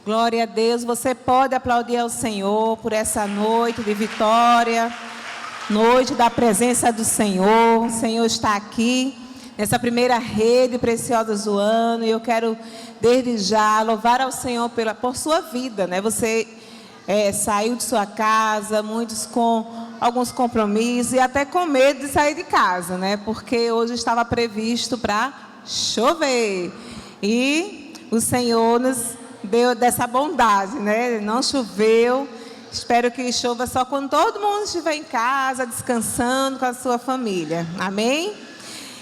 Glória a Deus. Você pode aplaudir ao Senhor por essa noite de vitória, noite da presença do Senhor. O Senhor está aqui nessa primeira rede preciosa do ano, e eu quero desde já louvar ao Senhor por sua vida, né? Você saiu de sua casa, muitos com alguns compromissos e até com medo de sair de casa, né? Porque hoje estava previsto para chover, e o Senhor nos deu dessa bondade, né? Não choveu. Espero que chova só quando todo mundo estiver em casa, descansando com a sua família. Amém?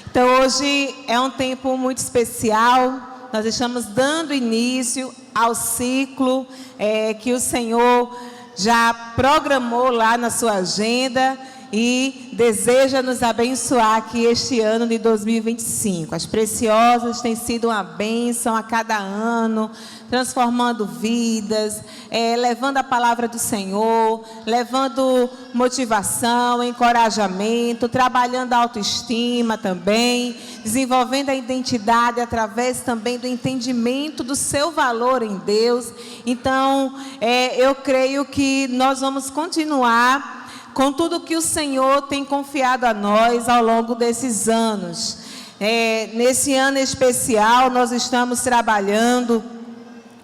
Então, hoje é um tempo muito especial. Nós estamos dando início ao ciclo que o Senhor já programou lá na sua agenda e deseja nos abençoar aqui este ano de 2025. As Preciosas têm sido uma bênção a cada ano, transformando vidas, levando a palavra do Senhor, levando motivação, encorajamento, trabalhando a autoestima também, desenvolvendo a identidade através também do entendimento do seu valor em Deus. Então, eu creio que nós vamos continuar com tudo que o Senhor tem confiado a nós ao longo desses anos. Nesse ano especial, nós estamos trabalhando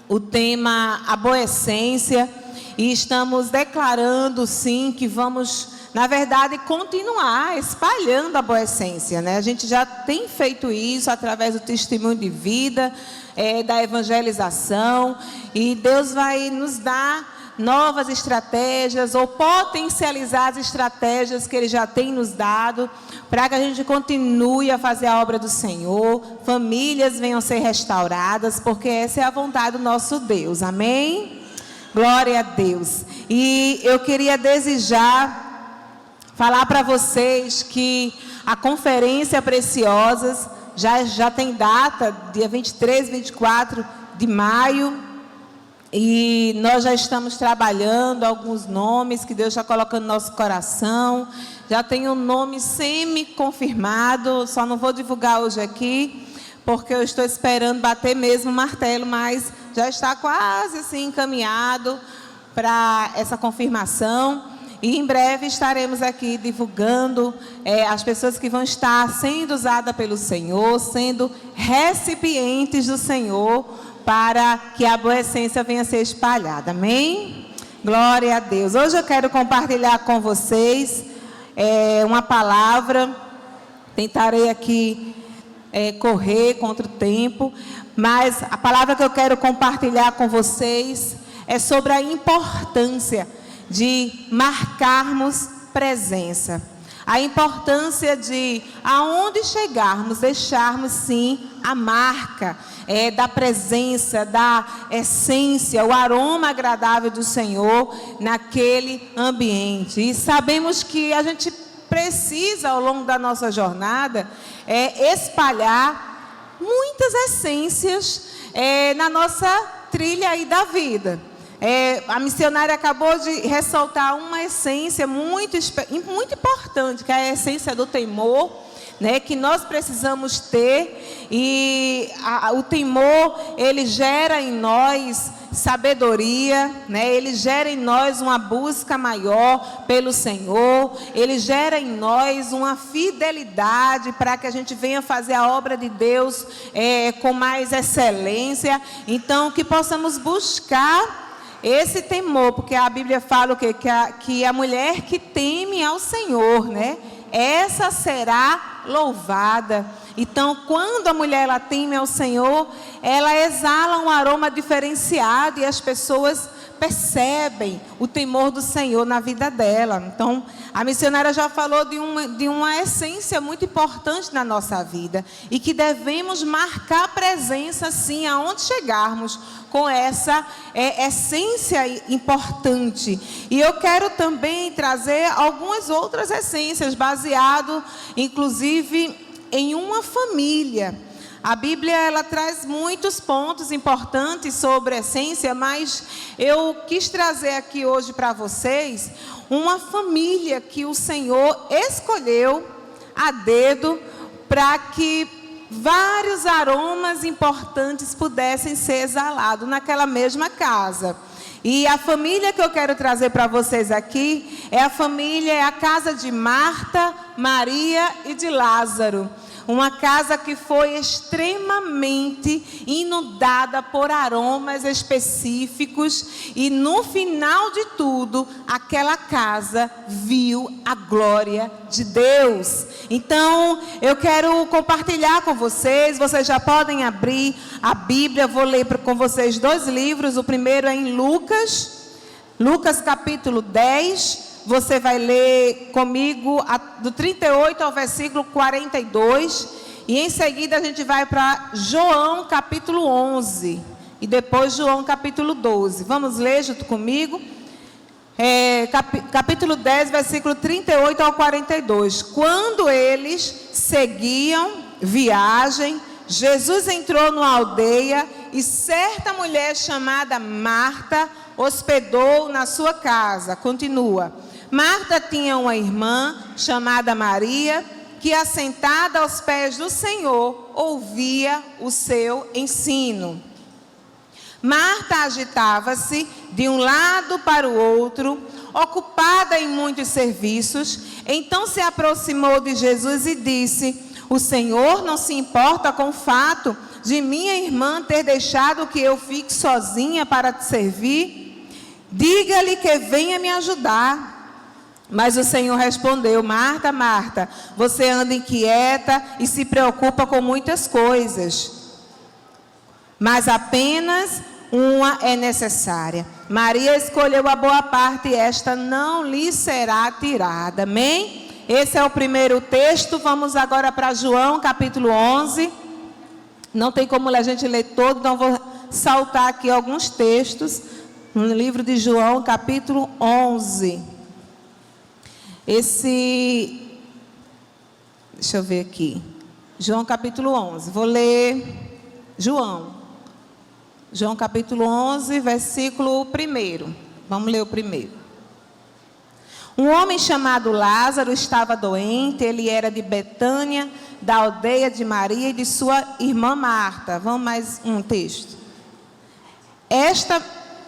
o tema A Boa Essência, e estamos declarando, sim, que vamos, na verdade, continuar espalhando a boa essência, né? A gente já tem feito isso através do testemunho de vida, da evangelização, e Deus vai nos dar novas estratégias ou potencializar as estratégias que Ele já tem nos dado para que a gente continue a fazer a obra do Senhor, famílias venham ser restauradas, porque essa é a vontade do nosso Deus. Amém? Glória a Deus. E eu queria desejar falar para vocês que a Conferência Preciosas já tem data, dia 23, 24 de maio, e nós já estamos trabalhando alguns nomes que Deus está colocando no nosso coração. Já tem um nome semi-confirmado, só não vou divulgar hoje aqui, porque eu estou esperando bater mesmo o martelo, mas já está quase assim encaminhado para essa confirmação. E em breve estaremos aqui divulgando as pessoas que vão estar sendo usadas pelo Senhor, sendo recipientes do Senhor, para que a boa essência venha a ser espalhada. Amém? Glória a Deus. Hoje eu quero compartilhar com vocês uma palavra. Tentarei aqui correr contra o tempo, mas a palavra que eu quero compartilhar com vocês é sobre a importância de marcarmos presença. A importância de, aonde chegarmos, deixarmos sim a marca da presença, da essência, o aroma agradável do Senhor naquele ambiente. E sabemos que a gente precisa, ao longo da nossa jornada, espalhar muitas essências na nossa trilha aí da vida. A missionária acabou de ressaltar uma essência muito importante, que é a essência do temor, né, que nós precisamos ter. E o temor, ele gera em nós sabedoria, né? Ele gera em nós uma busca maior pelo Senhor, ele gera em nós uma fidelidade para que a gente venha fazer a obra de Deus com mais excelência. Então, que possamos buscar esse temor, porque a Bíblia fala o quê? Que a mulher que teme ao Senhor, né? Essa será louvada. Então, quando a mulher ela teme ao Senhor, ela exala um aroma diferenciado e as pessoas percebem o temor do Senhor na vida dela. Então, a missionária já falou de uma essência muito importante na nossa vida e que devemos marcar presença, sim, aonde chegarmos com essa essência importante. E eu quero também trazer algumas outras essências, baseado, inclusive, em uma família. A Bíblia, ela traz muitos pontos importantes sobre a essência, mas eu quis trazer aqui hoje para vocês uma família que o Senhor escolheu a dedo para que vários aromas importantes pudessem ser exalados naquela mesma casa. E a família que eu quero trazer para vocês aqui é a casa de Marta, Maria e de Lázaro. Uma casa que foi extremamente inundada por aromas específicos. E no final de tudo, aquela casa viu a glória de Deus. Então, eu quero compartilhar com vocês. Vocês já podem abrir a Bíblia. Vou ler com vocês 2 livros. O primeiro é em Lucas capítulo 10. Você vai ler comigo do 38 ao versículo 42. E em seguida a gente vai para João capítulo 11. E depois João capítulo 12. Vamos ler junto comigo. Capítulo 10, versículo 38 ao 42. Quando eles seguiam viagem, Jesus entrou numa aldeia e certa mulher chamada Marta hospedou na sua casa. Continua. Marta tinha uma irmã chamada Maria, que assentada aos pés do Senhor, ouvia o seu ensino. Marta agitava-se de um lado para o outro, ocupada em muitos serviços. Então se aproximou de Jesus e disse: o Senhor não se importa com o fato de minha irmã ter deixado que eu fique sozinha para te servir? Diga-lhe que venha me ajudar. Mas o Senhor respondeu: Marta, Marta, você anda inquieta e se preocupa com muitas coisas, mas apenas uma é necessária. Maria escolheu a boa parte e esta não lhe será tirada. Amém? Esse é o primeiro texto. Vamos agora para João capítulo 11. Não tem como a gente ler todo, então vou saltar aqui alguns textos. No livro de João capítulo 11. Deixa eu ver aqui. João capítulo 11. Vou ler João capítulo 11, versículo 1. Vamos ler o primeiro. Um homem chamado Lázaro estava doente. Ele era de Betânia, da aldeia de Maria e de sua irmã Marta. Vamos mais um texto. Esta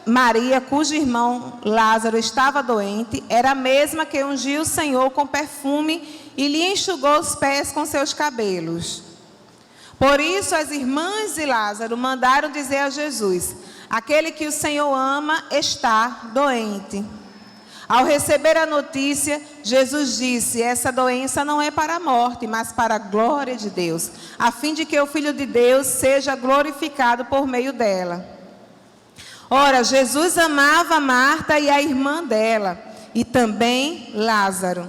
Maria, cujo irmão Lázaro estava doente, era a mesma que ungiu o Senhor com perfume e lhe enxugou os pés com seus cabelos. Por isso as irmãs de Lázaro mandaram dizer a Jesus: aquele que o Senhor ama está doente. Ao receber a notícia, Jesus disse: essa doença não é para a morte, mas para a glória de Deus, a fim de que o Filho de Deus seja glorificado por meio dela. Ora, Jesus amava Marta e a irmã dela, e também Lázaro.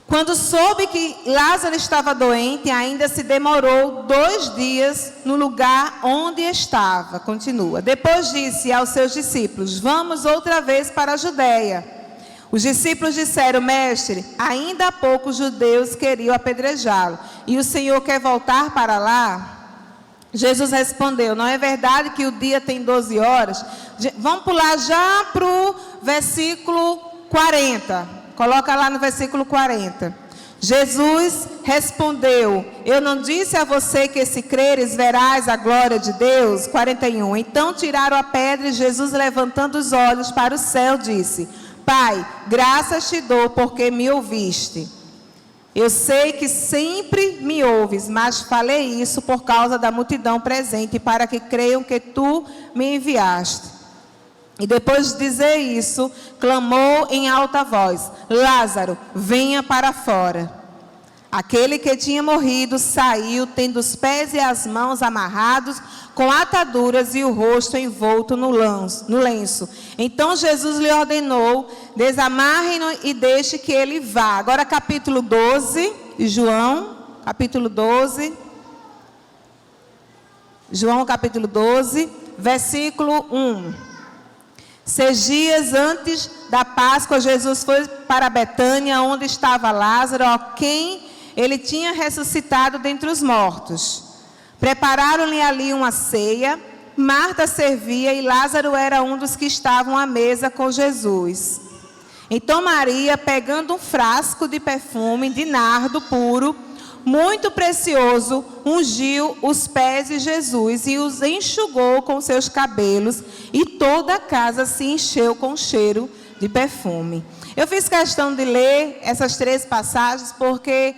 Quando soube que Lázaro estava doente, ainda se demorou 2 dias no lugar onde estava. Continua. Depois disse aos seus discípulos: vamos outra vez para a Judeia. Os discípulos disseram: mestre, ainda há pouco os judeus queriam apedrejá-lo, e o Senhor quer voltar para lá? Jesus respondeu: não é verdade que o dia tem 12 horas? Vamos pular já para o versículo 40. Coloca lá no versículo 40. Jesus respondeu: eu não disse a você que se creres verás a glória de Deus? 41. Então tiraram a pedra e Jesus, levantando os olhos para o céu, disse: Pai, graças te dou porque me ouviste. Eu sei que sempre me ouves, mas falei isso por causa da multidão presente, para que creiam que tu me enviaste. E depois de dizer isso, clamou em alta voz: Lázaro, venha para fora. Aquele que tinha morrido saiu, tendo os pés e as mãos amarrados com ataduras e o rosto envolto no lenço. Então Jesus lhe ordenou: desamarre-no e deixe que ele vá. Agora capítulo 12 de João, capítulo 12. João capítulo 12, versículo 1. 6 dias antes da Páscoa, Jesus foi para Betânia, onde estava Lázaro, a quem ele tinha ressuscitado dentre os mortos. Prepararam-lhe ali uma ceia. Marta servia e Lázaro era um dos que estavam à mesa com Jesus. Então Maria, pegando um frasco de perfume de nardo puro, muito precioso, ungiu os pés de Jesus e os enxugou com seus cabelos, e toda a casa se encheu com cheiro de perfume. Eu fiz questão de ler essas 3 passagens porque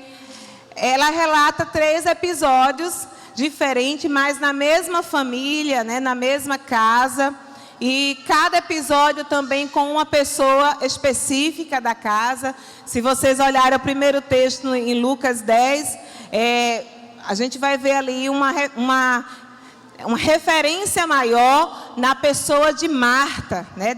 ela relata 3 episódios diferentes, mas na mesma família, né, na mesma casa. E cada episódio também com uma pessoa específica da casa. Se vocês olharem o primeiro texto em Lucas 10, a gente vai ver ali uma referência maior na pessoa de Marta, né?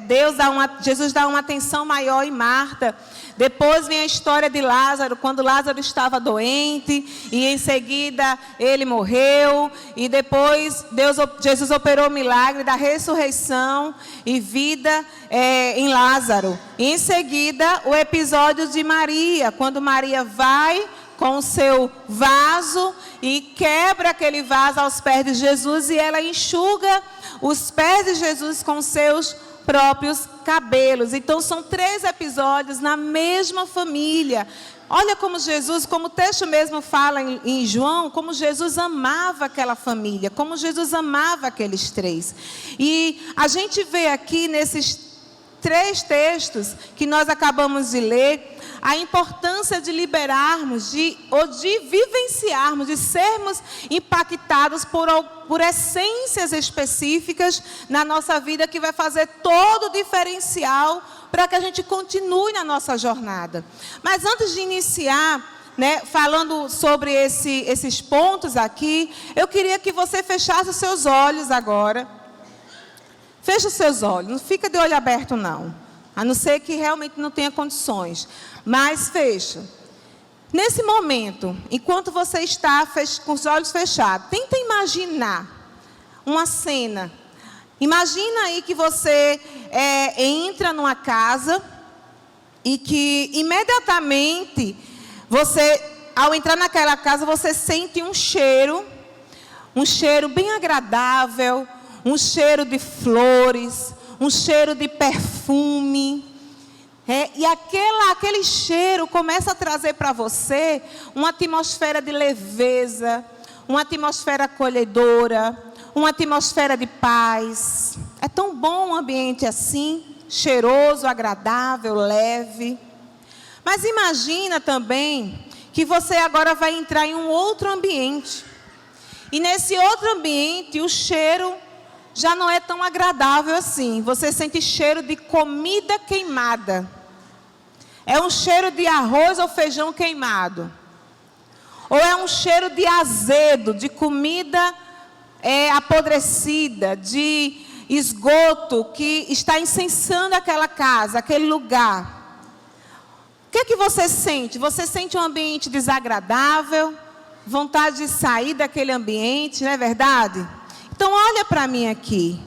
Jesus dá uma atenção maior em Marta. Depois vem a história de Lázaro, quando Lázaro estava doente, e em seguida ele morreu, e depois Jesus operou o milagre da ressurreição e vida em Lázaro. E em seguida o episódio de Maria, quando Maria vai com o seu vaso e quebra aquele vaso aos pés de Jesus, e ela enxuga os pés de Jesus com seus próprios cabelos. Então são 3 episódios na mesma família. Olha como Jesus, como o texto mesmo fala em João, como Jesus amava aquela família, como Jesus amava aqueles 3. E a gente vê aqui nesses 3 textos que nós acabamos de ler, a importância de liberarmos, de vivenciarmos, de sermos impactados por essências específicas na nossa vida, que vai fazer todo o diferencial para que a gente continue na nossa jornada. Mas antes de iniciar, né, falando sobre esses pontos aqui, eu queria que você fechasse os seus olhos agora. Feche os seus olhos, não fica de olho aberto não, a não ser que realmente não tenha condições. Mas fecha. Nesse momento, enquanto você está com os olhos fechados, tenta imaginar uma cena. Imagina aí que você entra numa casa e que imediatamente ao entrar naquela casa, você sente um cheiro bem agradável, um cheiro de flores, um cheiro de perfume. E aquele cheiro começa a trazer para você uma atmosfera de leveza, uma atmosfera acolhedora, uma atmosfera de paz. É tão bom um ambiente assim, cheiroso, agradável, leve. Mas imagina também que você agora vai entrar em um outro ambiente. E nesse outro ambiente o cheiro já não é tão agradável assim. Você sente cheiro de comida queimada. É um cheiro de arroz ou feijão queimado. Ou é um cheiro de azedo, de comida apodrecida, de esgoto que está incensando aquela casa, aquele lugar. O que você sente? Você sente um ambiente desagradável, vontade de sair daquele ambiente, não é verdade? Então olha para mim aqui.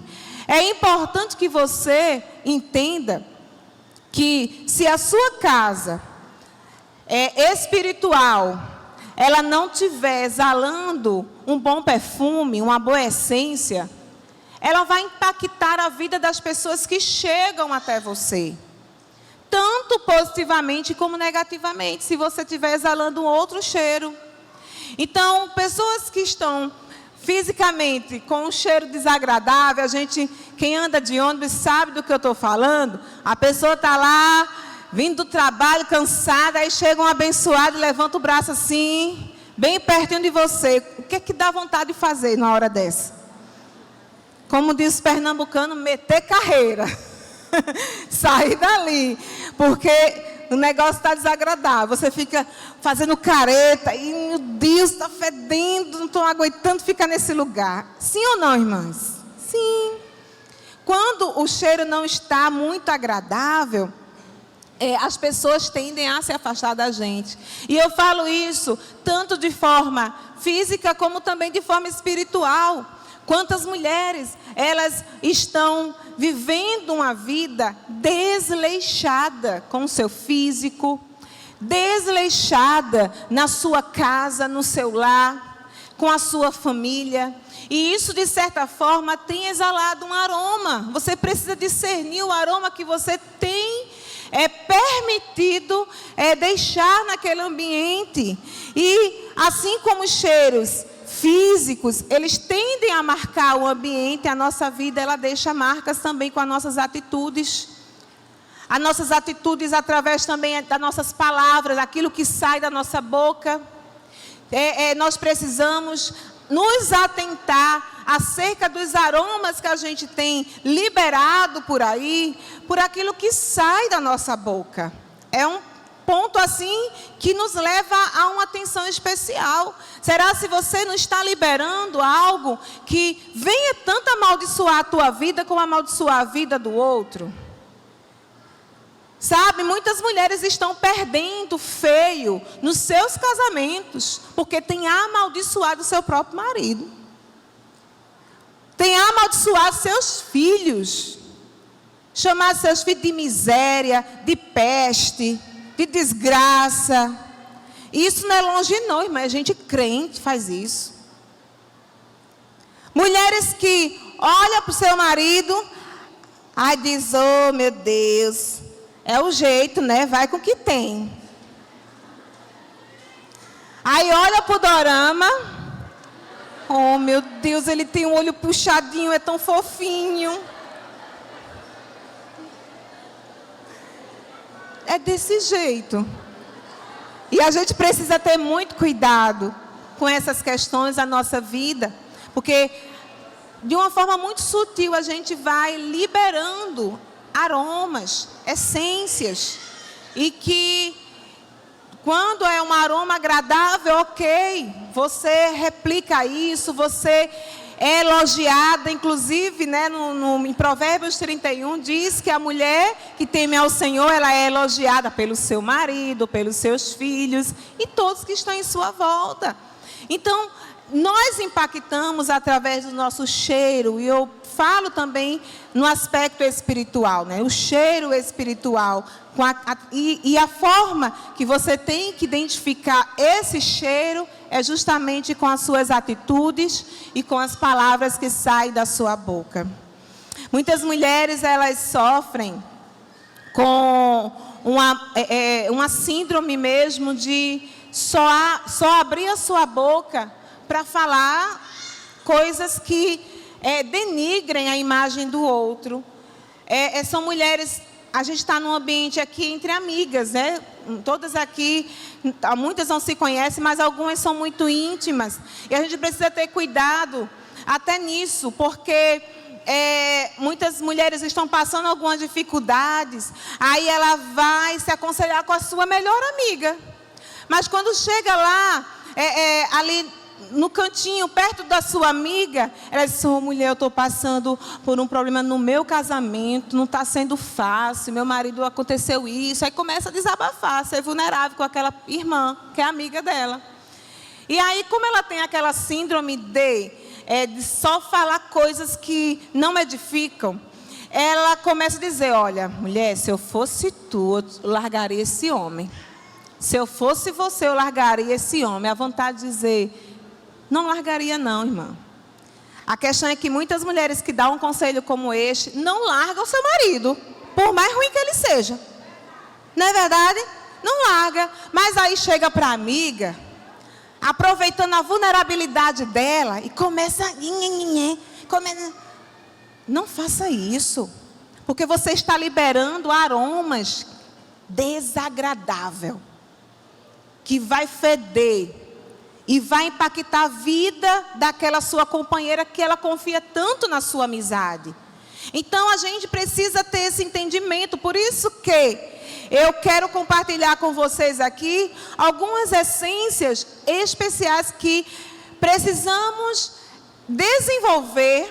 É importante que você entenda que se a sua casa espiritual, ela não estiver exalando um bom perfume, uma boa essência, ela vai impactar a vida das pessoas que chegam até você. Tanto positivamente como negativamente, se você estiver exalando um outro cheiro. Então, pessoas que estão fisicamente com um cheiro desagradável, quem anda de ônibus sabe do que eu estou falando. A pessoa está lá, vindo do trabalho, cansada, aí chega um abençoado e levanta o braço assim, bem pertinho de você. O que é que dá vontade de fazer na hora dessa? Como diz o pernambucano, meter carreira. Sair dali, porque o negócio está desagradável. Você fica fazendo careta e, meu Deus, está fedendo, não estou aguentando ficar nesse lugar. Sim ou não, irmãs? Sim. Quando o cheiro não está muito agradável, as pessoas tendem a se afastar da gente. E eu falo isso tanto de forma física como também de forma espiritual. Quantas mulheres, elas estão vivendo uma vida desleixada com o seu físico, desleixada na sua casa, no seu lar, com a sua família. E isso, de certa forma, tem exalado um aroma. Você precisa discernir o aroma que você tem é permitido deixar naquele ambiente. E assim como os cheiros físicos, eles tendem a marcar o ambiente, a nossa vida, ela deixa marcas também com as nossas atitudes. As nossas atitudes através também das nossas palavras, aquilo que sai da nossa boca. Nós precisamos nos atentar acerca dos aromas que a gente tem liberado por aí, por aquilo que sai da nossa boca. É um ponto assim que nos leva a uma atenção especial. Será se você não está liberando algo que venha tanto amaldiçoar a tua vida como amaldiçoar a vida do outro? Sabe, muitas mulheres estão perdendo feio nos seus casamentos, porque tem amaldiçoado o seu próprio marido. Tem amaldiçoado seus filhos. Chamar seus filhos de miséria, de peste, de desgraça. Isso não é longe não, irmã, a gente crente faz isso. Mulheres que olham para o seu marido, aí diz, oh meu Deus... É o jeito, né? Vai com o que tem. Aí olha pro dorama. Oh, meu Deus, ele tem um olho puxadinho, é tão fofinho. É desse jeito. E a gente precisa ter muito cuidado com essas questões da nossa vida. Porque, de uma forma muito sutil, a gente vai liberando aromas, essências, e que quando é um aroma agradável, ok, você replica isso, você é elogiada, inclusive, né, em Provérbios 31, diz que a mulher que teme ao Senhor, ela é elogiada pelo seu marido, pelos seus filhos, e todos que estão em sua volta. Então, nós impactamos através do nosso cheiro, e eu falo também no aspecto espiritual, né? O cheiro espiritual. E a forma que você tem que identificar esse cheiro é justamente com as suas atitudes e com as palavras que saem da sua boca. Muitas mulheres, elas sofrem com uma síndrome mesmo de só abrir a sua boca para falar coisas que denigrem a imagem do outro. São mulheres, a gente está num ambiente aqui entre amigas, né? Todas aqui, muitas não se conhecem, mas algumas são muito íntimas. E a gente precisa ter cuidado até nisso, porque muitas mulheres estão passando algumas dificuldades, aí ela vai se aconselhar com a sua melhor amiga. Mas quando chega lá, ali no cantinho, perto da sua amiga, ela diz, oh, mulher, eu estou passando por um problema no meu casamento, não está sendo fácil, meu marido aconteceu isso. Aí começa a desabafar, ser vulnerável com aquela irmã, que é amiga dela. E aí, como ela tem aquela síndrome de só falar coisas que não edificam, ela começa a dizer, olha, mulher, se eu fosse tu, eu largaria esse homem. Se eu fosse você, eu largaria esse homem. A vontade de dizer... Não largaria não, irmã. A questão é que muitas mulheres que dão um conselho como este, não largam o seu marido, por mais ruim que ele seja. Não é verdade? Não larga. Mas aí chega para a amiga, aproveitando a vulnerabilidade dela, e começa... Não faça isso. Porque você está liberando aromas desagradáveis, que vai feder. E vai impactar a vida daquela sua companheira que ela confia tanto na sua amizade. Então, a gente precisa ter esse entendimento. Por isso que eu quero compartilhar com vocês aqui algumas essências especiais que precisamos desenvolver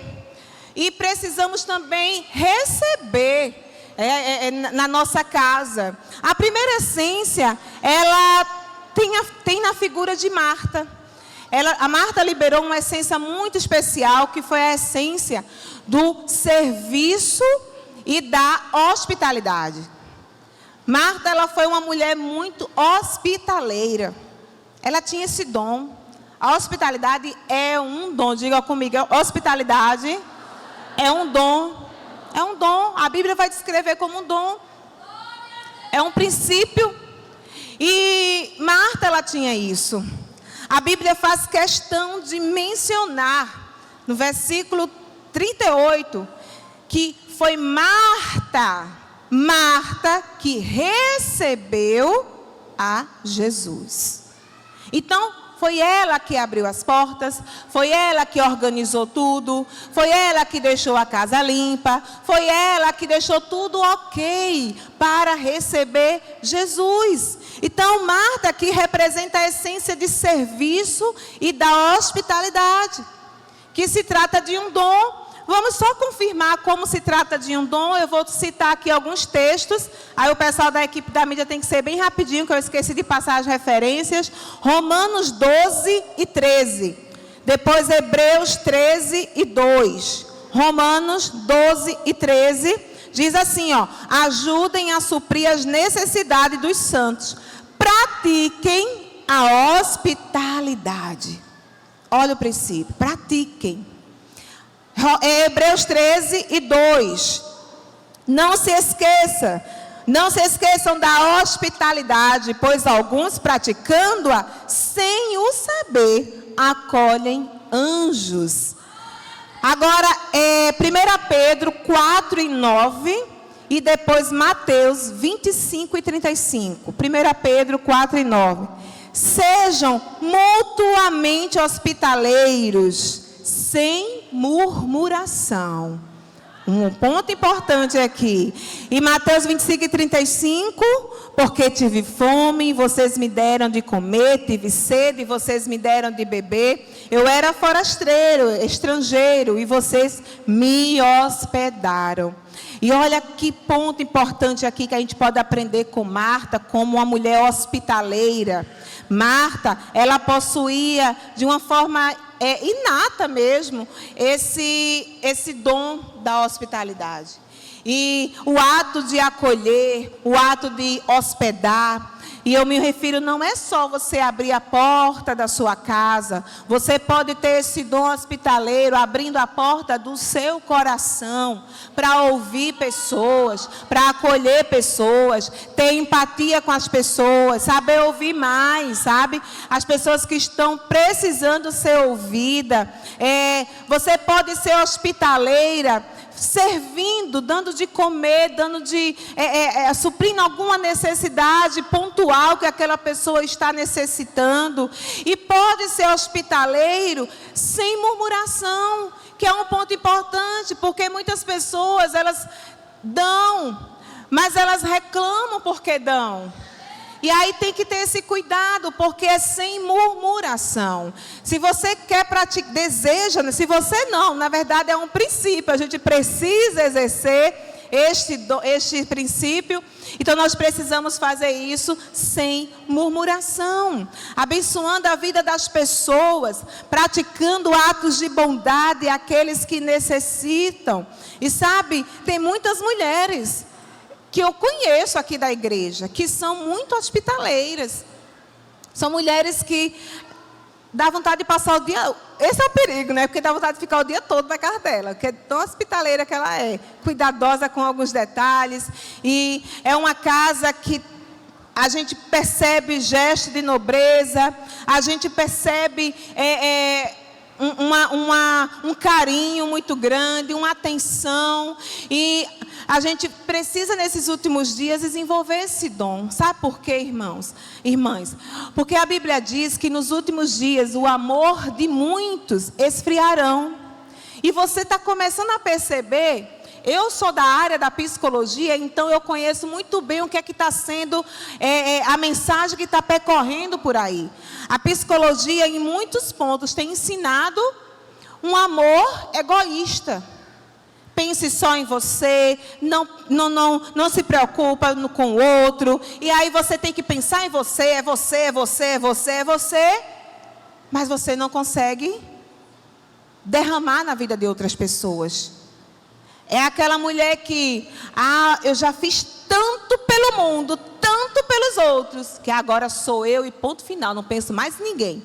e precisamos também receber na nossa casa. A primeira essência, ela... Tem na figura de Marta. A Marta liberou uma essência muito especial, que foi a essência do serviço e da hospitalidade. Marta, ela foi uma mulher muito hospitaleira. Ela tinha esse dom. A hospitalidade é um dom. Diga comigo, hospitalidade é um dom. É um dom. A Bíblia vai descrever como um dom. É um princípio. E Marta, ela tinha isso. A Bíblia faz questão de mencionar, no versículo 38, que foi Marta que recebeu a Jesus. Então, foi ela que abriu as portas, foi ela que organizou tudo, foi ela que deixou a casa limpa, foi ela que deixou tudo ok para receber Jesus. Então, Marta aqui representa a essência de serviço e da hospitalidade, que se trata de um dom. Vamos só confirmar como se trata de um dom. Eu vou citar aqui alguns textos. Aí o pessoal da equipe da mídia tem que ser bem rapidinho, que eu esqueci de passar as referências. Romanos 12 e 13. Depois Hebreus 13 e 2. Romanos 12 e 13. Diz assim, ó: ajudem a suprir as necessidades dos santos. Pratiquem a hospitalidade. Olha o princípio. Pratiquem. Hebreus 13 e 2. Não se esqueçam da hospitalidade, pois alguns, praticando-a sem o saber, acolhem anjos. Agora, 1 Pedro 4 e 9, e depois Mateus 25 e 35. 1 Pedro 4 e 9. Sejam mutuamente hospitaleiros, sem murmuração. Um ponto importante aqui. E Mateus 25 e 35, porque tive fome e vocês me deram de comer, tive sede e vocês me deram de beber. Eu era forasteiro, estrangeiro, e vocês me hospedaram. E olha que ponto importante aqui que a gente pode aprender com Marta, como uma mulher hospitaleira. Marta, ela possuía de uma forma inata mesmo esse dom da hospitalidade. E o ato de acolher, o ato de hospedar, e eu me refiro, não é só você abrir a porta da sua casa. Você pode ter esse dom hospitaleiro, abrindo a porta do seu coração, para ouvir pessoas, para acolher pessoas, ter empatia com as pessoas, saber ouvir mais, sabe? As pessoas que estão precisando ser ouvidas. Você pode ser hospitaleira, servindo, dando de comer, suprindo alguma necessidade pontual que aquela pessoa está necessitando. E pode ser hospitaleiro sem murmuração, que é um ponto importante, porque muitas pessoas, elas dão, mas elas reclamam porque dão. E aí tem que ter esse cuidado, porque é sem murmuração. Se você quer praticar, deseja, se você não, na verdade é um princípio, a gente precisa exercer este princípio. Então nós precisamos fazer isso sem murmuração, abençoando a vida das pessoas, praticando atos de bondade àqueles que necessitam. E sabe, tem muitas mulheres que eu conheço aqui da igreja, que são muito hospitaleiras. São mulheres que dá vontade de passar o dia... Esse é o perigo, né? Porque dá vontade de ficar o dia todo na casa dela, porque é tão hospitaleira que ela é. Cuidadosa com alguns detalhes. E é uma casa que a gente percebe gesto de nobreza, a gente percebe... um carinho muito grande, uma atenção, e a gente precisa nesses últimos dias desenvolver esse dom. Sabe por quê, irmãos? Irmãs? Porque a Bíblia diz que nos últimos dias o amor de muitos esfriarão. E você está começando a perceber. Eu sou da área da psicologia, então eu conheço muito bem o que é que está sendo a mensagem que está percorrendo por aí. A psicologia, em muitos pontos, tem ensinado um amor egoísta. Pense só em você, não se preocupa com o outro. E aí você tem que pensar em você, é você. Mas você não consegue derramar na vida de outras pessoas. É aquela mulher que, eu já fiz tanto pelo mundo, tanto pelos outros, que agora sou eu e ponto final, não penso mais em ninguém.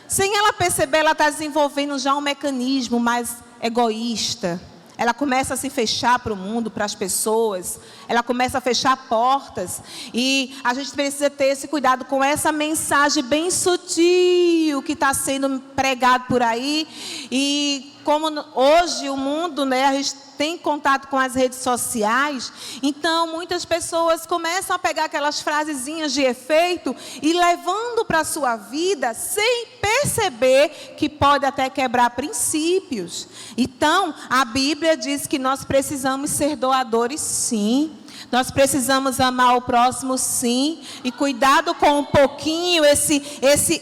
Sem ela perceber, ela está desenvolvendo já um mecanismo mais egoísta. ela começa a se fechar para o mundo, para as pessoas, ela começa a fechar portas, e a gente precisa ter esse cuidado com essa mensagem bem sutil que está sendo pregado por aí. E como hoje o mundo, né, a gente tem contato com as redes sociais, então muitas pessoas começam a pegar aquelas frasezinhas de efeito e levando para a sua vida sem perceber que pode até quebrar princípios. Então, a Bíblia diz que nós precisamos ser doadores, sim. Nós precisamos amar o próximo, sim. E cuidado com um pouquinho esse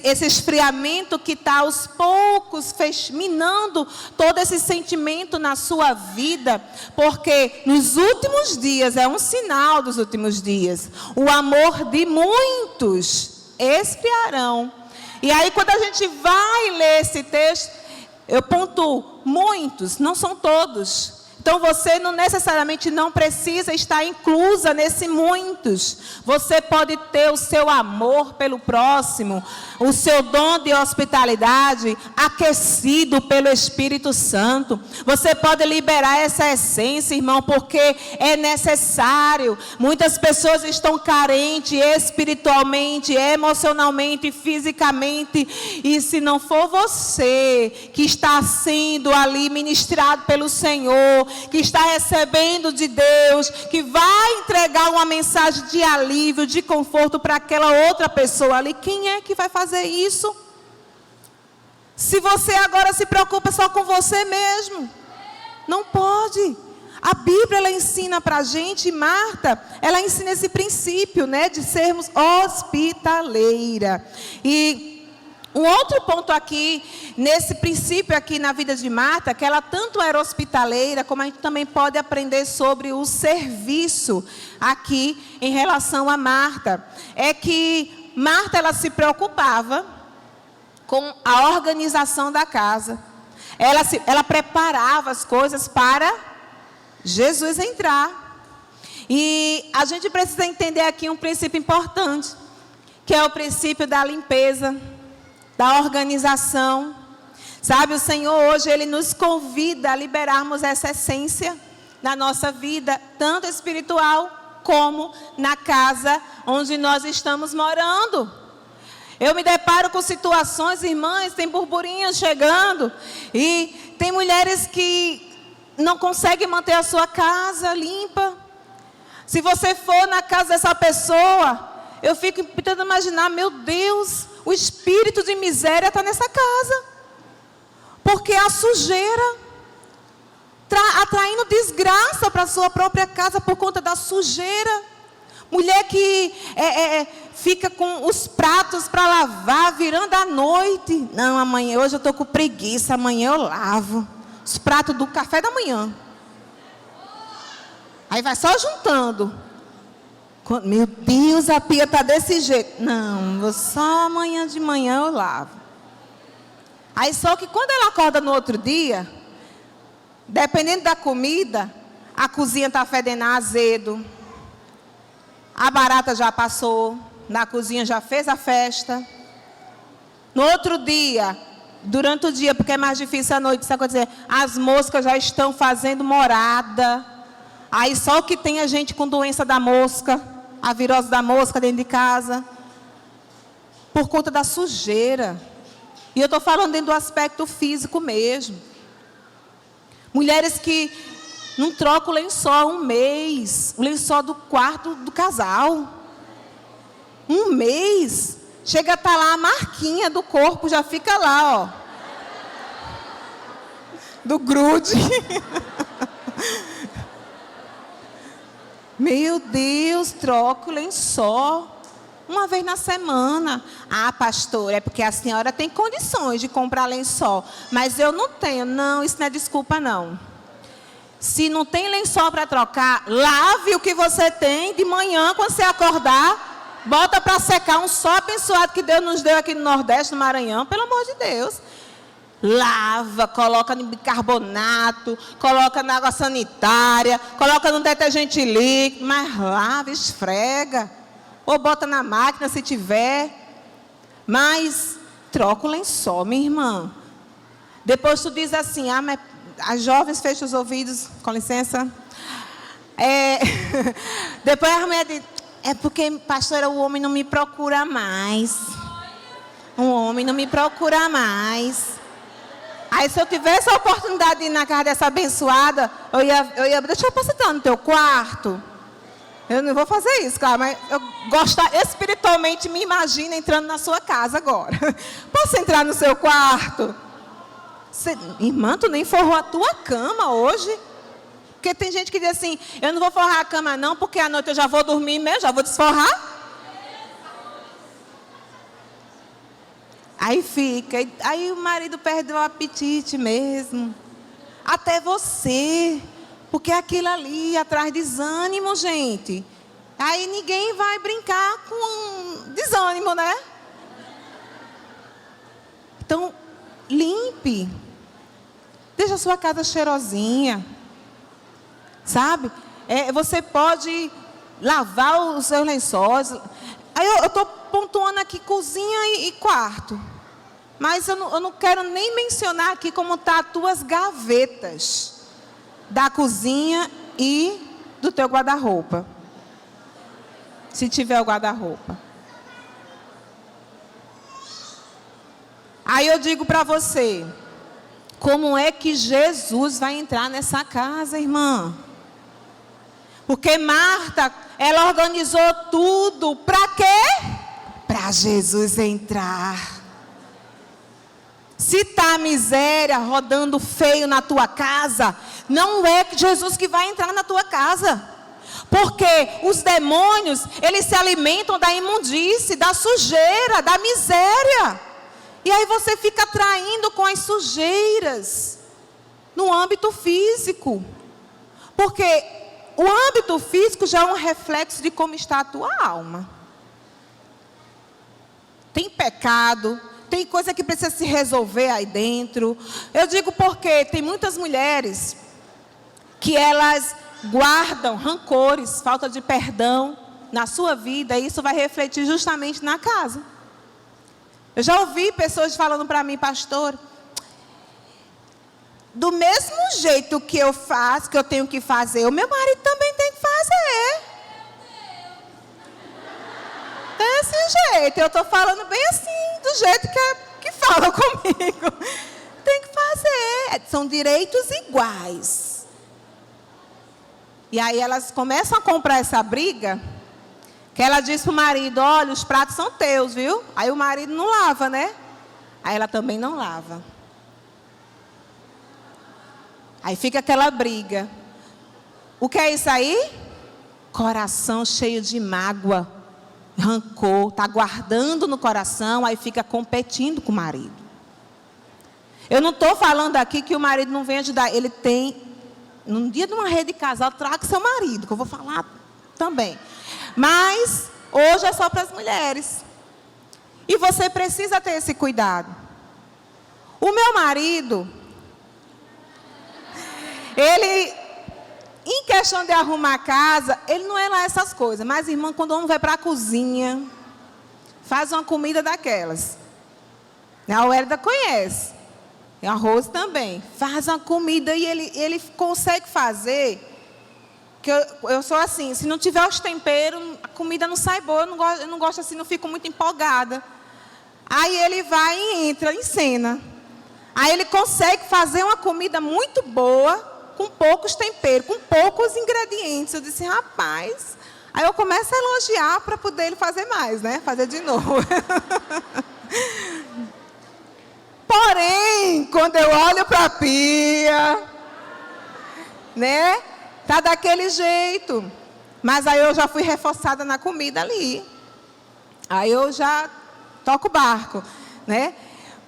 esfriamento que está aos poucos minando todo esse sentimento na sua vida. Porque nos últimos dias, é um sinal dos últimos dias, o amor de muitos esfriarão. E aí quando a gente vai ler esse texto, eu pontuo, muitos, não são todos. Então você não necessariamente não precisa estar inclusa nesse muitos. Você pode ter o seu amor pelo próximo, o seu dom de hospitalidade aquecido pelo Espírito Santo. Você pode liberar essa essência, irmão, porque é necessário. Muitas pessoas estão carentes espiritualmente, emocionalmente, fisicamente. E se não for você que está sendo ali ministrado pelo Senhor, que está recebendo de Deus, que vai entregar uma mensagem de alívio, de conforto para aquela outra pessoa ali, quem é que vai fazer isso? Se você agora se preocupa só com você mesmo, não pode. A Bíblia, ela ensina para a gente, Marta, ela ensina esse princípio, né, de sermos hospitaleira. E um outro ponto aqui, nesse princípio aqui na vida de Marta, que ela tanto era hospitaleira, como a gente também pode aprender sobre o serviço aqui em relação a Marta. É que Marta, ela se preocupava com a organização da casa. Ela preparava as coisas para Jesus entrar. E a gente precisa entender aqui um princípio importante, que é o princípio da limpeza, da organização. Sabe, o Senhor hoje, Ele nos convida a liberarmos essa essência na nossa vida, tanto espiritual como na casa onde nós estamos morando. Eu me deparo com situações, irmãs, tem burburinhos chegando, e tem mulheres que não conseguem manter a sua casa limpa. Se você for na casa dessa pessoa, eu fico tentando imaginar, meu Deus, o espírito de miséria está nessa casa. Porque a sujeira, atraindo desgraça para a sua própria casa por conta da sujeira. Mulher que fica com os pratos para lavar, virando à noite. Não, amanhã, hoje eu estou com preguiça, amanhã eu lavo. Os pratos do café da manhã. Aí vai só juntando. Meu Deus, a pia está desse jeito. Não, só amanhã de manhã eu lavo. Aí só que quando ela acorda no outro dia, dependendo da comida, a cozinha está fedendo a azedo. A barata já passou, na cozinha já fez a festa. No outro dia, durante o dia, porque é mais difícil à noite, sabe o que eu dizer? As moscas já estão fazendo morada. Aí só o que tem a gente com doença da mosca, a virose da mosca dentro de casa, por conta da sujeira. E eu estou falando dentro do aspecto físico mesmo. Mulheres que não trocam o lençol há um mês, o lençol do quarto do casal. Um mês, chega a estar lá a marquinha do corpo, já fica lá, ó. Do grude. Meu Deus, troca o lençol uma vez na semana. Ah, pastor, é porque a senhora tem condições de comprar lençol, mas eu não tenho. Não, isso não é desculpa, não. Se não tem lençol para trocar, lave o que você tem de manhã, quando você acordar, bota para secar um só abençoado que Deus nos deu aqui no Nordeste, no Maranhão, pelo amor de Deus. Lava, coloca no bicarbonato, coloca na água sanitária, coloca no detergente líquido, mas lava, esfrega. Ou bota na máquina se tiver. Mas troca o lençol, minha irmã. Depois tu diz assim, ah, mas as jovens fecham os ouvidos, com licença. Depois a mulher diz, é porque, pastora, o homem não me procura mais. O homem não me procura mais. Aí se eu tivesse a oportunidade de ir na casa dessa abençoada, eu ia deixa eu posso entrar no teu quarto? Eu não vou fazer isso, claro, mas eu gosto, espiritualmente me imagino entrando na sua casa agora. Posso entrar no seu quarto? Irmã, tu nem forrou a tua cama hoje? Porque tem gente que diz assim, eu não vou forrar a cama não, porque à noite eu já vou dormir mesmo, já vou desforrar. Aí fica, aí o marido perde o apetite mesmo. Até você, porque aquilo ali atrás desânimo, gente. Aí ninguém vai brincar com desânimo, né? Então, limpe. Deixa a sua casa cheirosinha. Sabe? Você pode lavar os seus lençóis. Aí eu estou pontuando aqui cozinha e quarto. Mas eu não quero nem mencionar aqui como estão as tuas gavetas da cozinha e do teu guarda-roupa. Se tiver o guarda-roupa. Aí eu digo para você, como é que Jesus vai entrar nessa casa, irmã? Porque Marta, ela organizou tudo. Para quê? Para Jesus entrar. Se está a miséria rodando feio na tua casa, não é Jesus que vai entrar na tua casa. Porque os demônios, eles se alimentam da imundície, da sujeira, da miséria. E aí você fica atraindo com as sujeiras no âmbito físico. Porque o âmbito físico já é um reflexo de como está a tua alma. Tem pecado, tem coisa que precisa se resolver aí dentro. Eu digo porque tem muitas mulheres que elas guardam rancores, falta de perdão na sua vida, e isso vai refletir justamente na casa. Eu já ouvi pessoas falando para mim, pastor, do mesmo jeito que eu faço, que eu tenho que fazer, o meu marido também tem que fazer. Desse jeito, eu estou falando bem assim, do jeito que fala comigo. Tem que fazer, são direitos iguais. E aí elas começam a comprar essa briga, que ela diz para o marido, olha, os pratos são teus, viu? Aí o marido não lava, né? Aí ela também não lava. Aí fica aquela briga. O que é isso aí? Coração cheio de mágoa, rancor, está guardando no coração, aí fica competindo com o marido. Eu não estou falando aqui que o marido não vem ajudar. Ele tem, num dia de uma rede de casal, traga seu marido, que eu vou falar também. Mas hoje é só para as mulheres. E você precisa ter esse cuidado. O meu marido, ele, em questão de arrumar a casa, ele não é lá essas coisas. Mas, irmã, quando o homem vai para a cozinha, faz uma comida daquelas. A Wélida conhece. E a Rose também. Faz uma comida e ele consegue fazer. Que eu sou assim, se não tiver os temperos, a comida não sai boa. Eu não gosto assim, não fico muito empolgada. Aí ele vai e entra em cena. Aí ele consegue fazer uma comida muito boa, com poucos temperos, com poucos ingredientes. Eu disse, rapaz. Aí eu começo a elogiar para poder ele fazer mais, né? Fazer de novo. Porém, quando eu olho para a pia, né? Tá daquele jeito. Mas aí eu já fui reforçada na comida ali. Aí eu já toco o barco, né?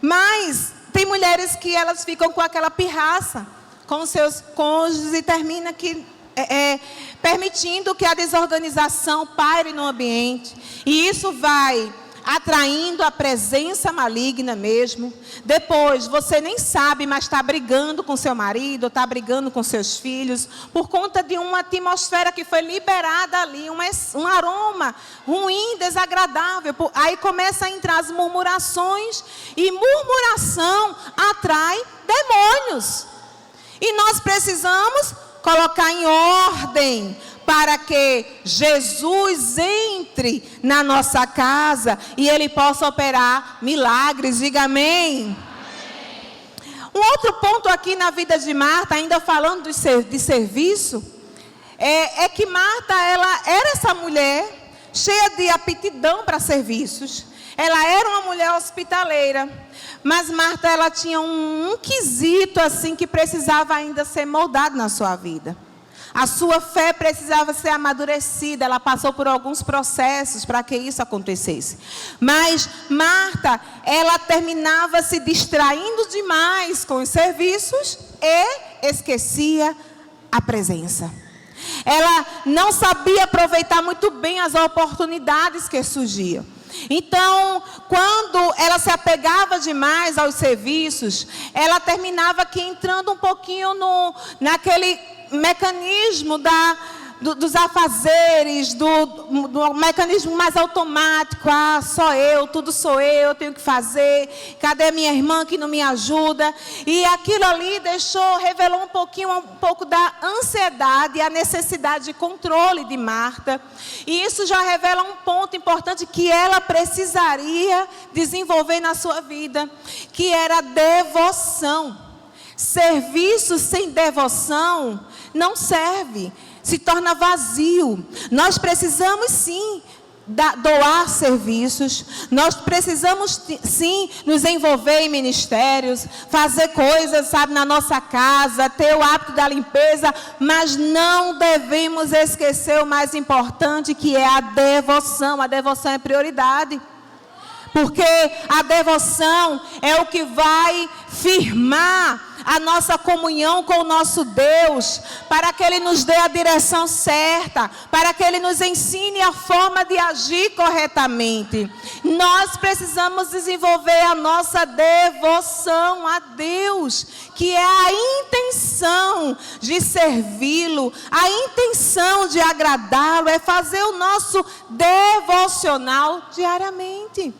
Mas tem mulheres que elas ficam com aquela pirraça com os seus cônjuges e termina que permitindo que a desorganização paire no ambiente. E isso vai atraindo a presença maligna mesmo. Depois, você nem sabe, mas está brigando com seu marido, está brigando com seus filhos, por conta de uma atmosfera que foi liberada ali, um aroma ruim, desagradável. Aí começa a entrar as murmurações, e murmuração atrai demônios. E nós precisamos colocar em ordem para que Jesus entre na nossa casa e Ele possa operar milagres. Diga amém. Um outro ponto aqui na vida de Marta, ainda falando de serviço, é que Marta, ela era essa mulher cheia de aptidão para serviços. Ela era uma mulher hospitaleira, mas Marta, ela tinha um quesito assim que precisava ainda ser moldado na sua vida. A sua fé precisava ser amadurecida. Ela passou por alguns processos para que isso acontecesse. Mas Marta, ela terminava se distraindo demais com os serviços e esquecia a presença. Ela não sabia aproveitar muito bem as oportunidades que surgiam. Então, quando ela se apegava demais aos serviços, ela terminava aqui entrando um pouquinho naquele mecanismo dos afazeres, do mecanismo mais automático. Só eu, tudo sou eu tenho que fazer. Cadê minha irmã que não me ajuda? E aquilo ali revelou um pouco da ansiedade e a necessidade de controle de Marta. E isso já revela um ponto importante que ela precisaria desenvolver na sua vida, que era a devoção. Serviço sem devoção não serve, se torna vazio. Nós precisamos sim doar serviços, nós precisamos sim nos envolver em ministérios, fazer coisas, sabe, na nossa casa, ter o hábito da limpeza, mas não devemos esquecer o mais importante, que é a devoção. A devoção é prioridade, porque a devoção é o que vai firmar a nossa comunhão com o nosso Deus, para que Ele nos dê a direção certa, para que Ele nos ensine a forma de agir corretamente. Nós precisamos desenvolver a nossa devoção a Deus, que é a intenção de servi-lo, a intenção de agradá-lo, é fazer o nosso devocional diariamente.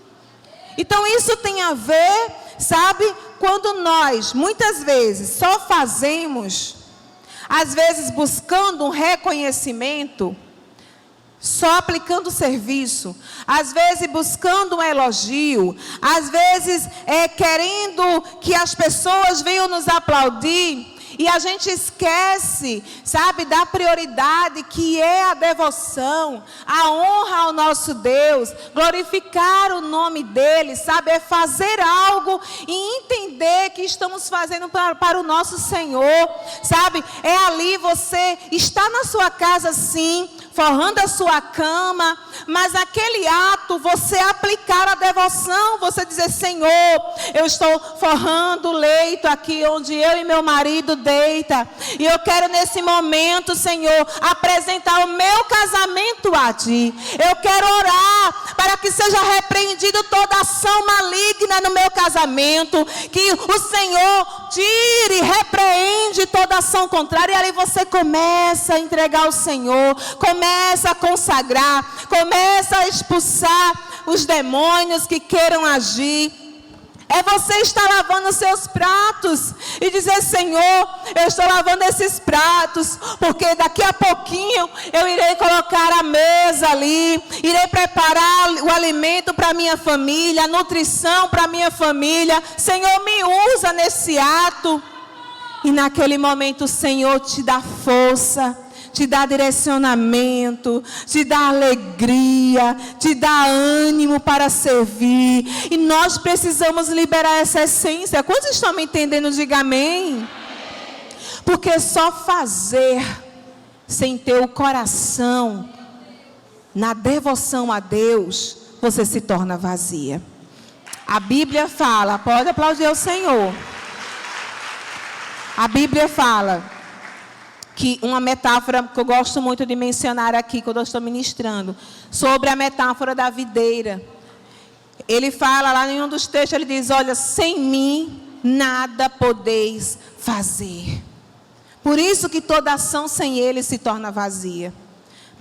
Então isso tem a ver, sabe, quando nós, muitas vezes, só fazemos, às vezes buscando um reconhecimento, só aplicando serviço, às vezes buscando um elogio, às vezes querendo que as pessoas venham nos aplaudir, e a gente esquece, sabe, da prioridade que é a devoção, a honra ao nosso Deus, glorificar o nome dEle, sabe, é fazer algo e entender que estamos fazendo para o nosso Senhor, sabe, é ali você está na sua casa sim, forrando a sua cama, mas aquele ato, você aplicar a devoção, você dizer: Senhor, eu estou forrando o leito aqui onde eu e meu marido deita, e eu quero nesse momento, Senhor, apresentar o meu casamento a Ti. Eu quero orar para que seja repreendido toda ação maligna no meu casamento, que o Senhor tire, repreende toda ação contrária, e ali você começa a entregar ao Senhor, começa a consagrar, começa a expulsar os demônios que queiram agir. É você estar lavando os seus pratos e dizer: Senhor, eu estou lavando esses pratos, porque daqui a pouquinho eu irei colocar a mesa ali, irei preparar o alimento para a minha família, a nutrição para a minha família. Senhor, me usa nesse ato. E naquele momento o Senhor te dá força, te dá direcionamento, te dá alegria, te dá ânimo para servir. E nós precisamos liberar essa essência. Quantos estão me entendendo? Diga amém. Porque só fazer sem ter o coração na devoção a Deus, você se torna vazia. A Bíblia fala, pode aplaudir o Senhor. A Bíblia fala que uma metáfora que eu gosto muito de mencionar aqui, quando eu estou ministrando, sobre a metáfora da videira. Ele fala lá em um dos textos, ele diz: olha, sem mim nada podeis fazer. Por isso que toda ação sem Ele se torna vazia.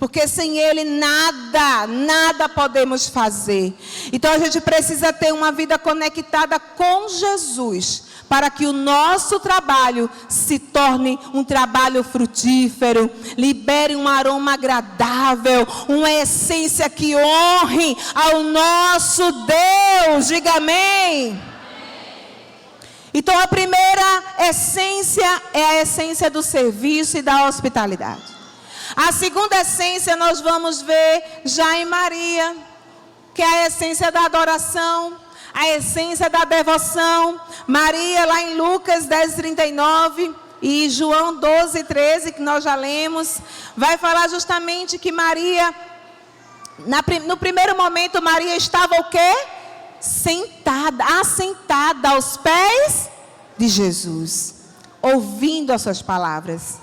Porque sem Ele nada podemos fazer. Então a gente precisa ter uma vida conectada com Jesus, para que o nosso trabalho se torne um trabalho frutífero, libere um aroma agradável, uma essência que honre ao nosso Deus. Diga amém. Então a primeira essência é a essência do serviço e da hospitalidade. A segunda essência nós vamos ver já em Maria, que é a essência da adoração, a essência da devoção. Maria, lá em Lucas 10:39 e João 12:13, que nós já lemos, vai falar justamente que Maria, no primeiro momento, Maria estava o quê? Assentada aos pés de Jesus, ouvindo as suas palavras.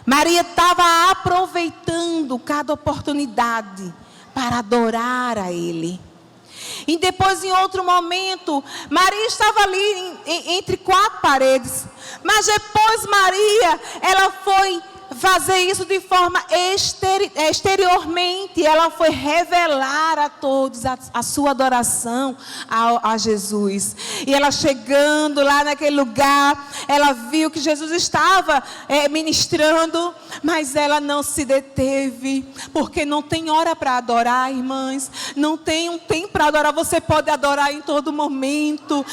Maria estava aproveitando cada oportunidade para adorar a Ele. E depois, em outro momento, Maria estava ali entre quatro paredes. Mas depois Maria, ela foi fazer isso de forma exteriormente. Ela foi revelar a todos a sua adoração a Jesus. E ela chegando lá naquele lugar, ela viu que Jesus estava ministrando, mas ela não se deteve, porque não tem hora para adorar, irmãs. Não tem um tempo para adorar. Você pode adorar em todo momento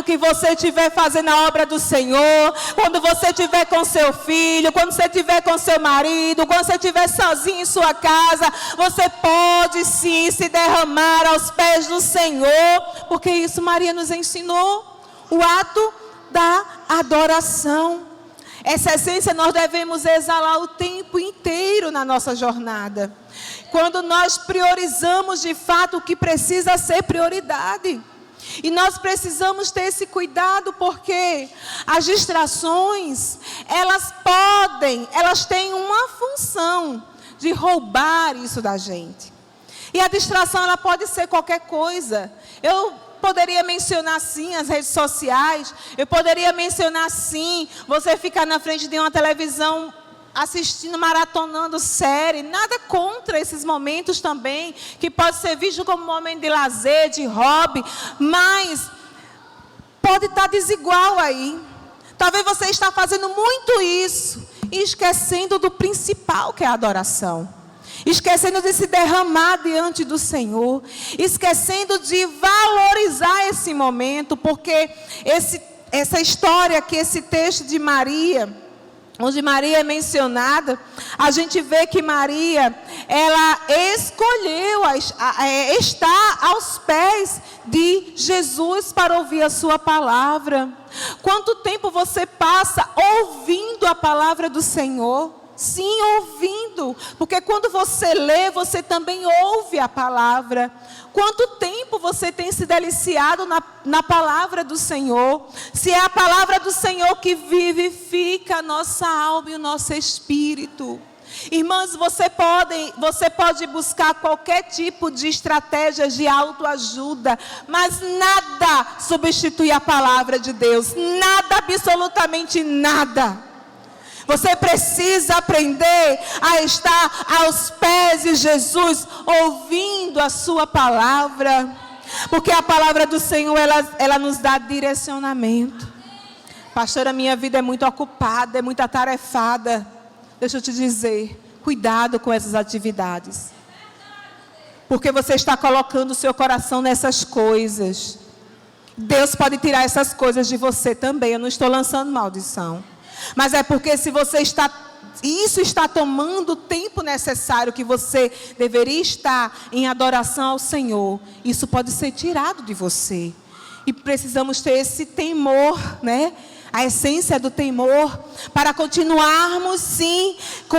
que você estiver fazendo a obra do Senhor, quando você estiver com seu filho, quando você estiver com seu marido, quando você estiver sozinho em sua casa, você pode sim se derramar aos pés do Senhor, porque isso Maria nos ensinou, o ato da adoração. Essa essência nós devemos exalar o tempo inteiro na nossa jornada, quando nós priorizamos de fato o que precisa ser prioridade. E nós precisamos ter esse cuidado, porque as distrações, elas têm uma função de roubar isso da gente. E a distração, ela pode ser qualquer coisa. Eu poderia mencionar sim as redes sociais, eu poderia mencionar sim você ficar na frente de uma televisão assistindo, maratonando série. Nada contra esses momentos também, que pode ser visto como um momento de lazer, de hobby, mas pode estar desigual aí. Talvez você está fazendo muito isso e esquecendo do principal, que é a adoração. Esquecendo de se derramar diante do Senhor, esquecendo de valorizar esse momento, porque essa história aqui, esse texto de Maria, onde Maria é mencionada, a gente vê que Maria, ela escolheu estar aos pés de Jesus para ouvir a sua palavra. Quanto tempo você passa ouvindo a palavra do Senhor? Sim, ouvindo, porque quando você lê, você também ouve a palavra. Quanto tempo você tem se deliciado na palavra do Senhor? Se é a palavra do Senhor que vivifica a nossa alma e o nosso espírito. Irmãs, você pode buscar qualquer tipo de estratégia de autoajuda, mas nada substitui a palavra de Deus. Nada, absolutamente nada. Você precisa aprender a estar aos pés de Jesus, ouvindo a sua palavra. Porque a palavra do Senhor, ela nos dá direcionamento. Pastora, minha vida é muito ocupada, é muito atarefada. Deixa eu te dizer, cuidado com essas atividades. Porque você está colocando o seu coração nessas coisas. Deus pode tirar essas coisas de você também. Eu não estou lançando maldição. Mas é porque isso está tomando o tempo necessário que você deveria estar em adoração ao Senhor. Isso pode ser tirado de você. E precisamos ter esse temor, né? A essência do temor, para continuarmos sim com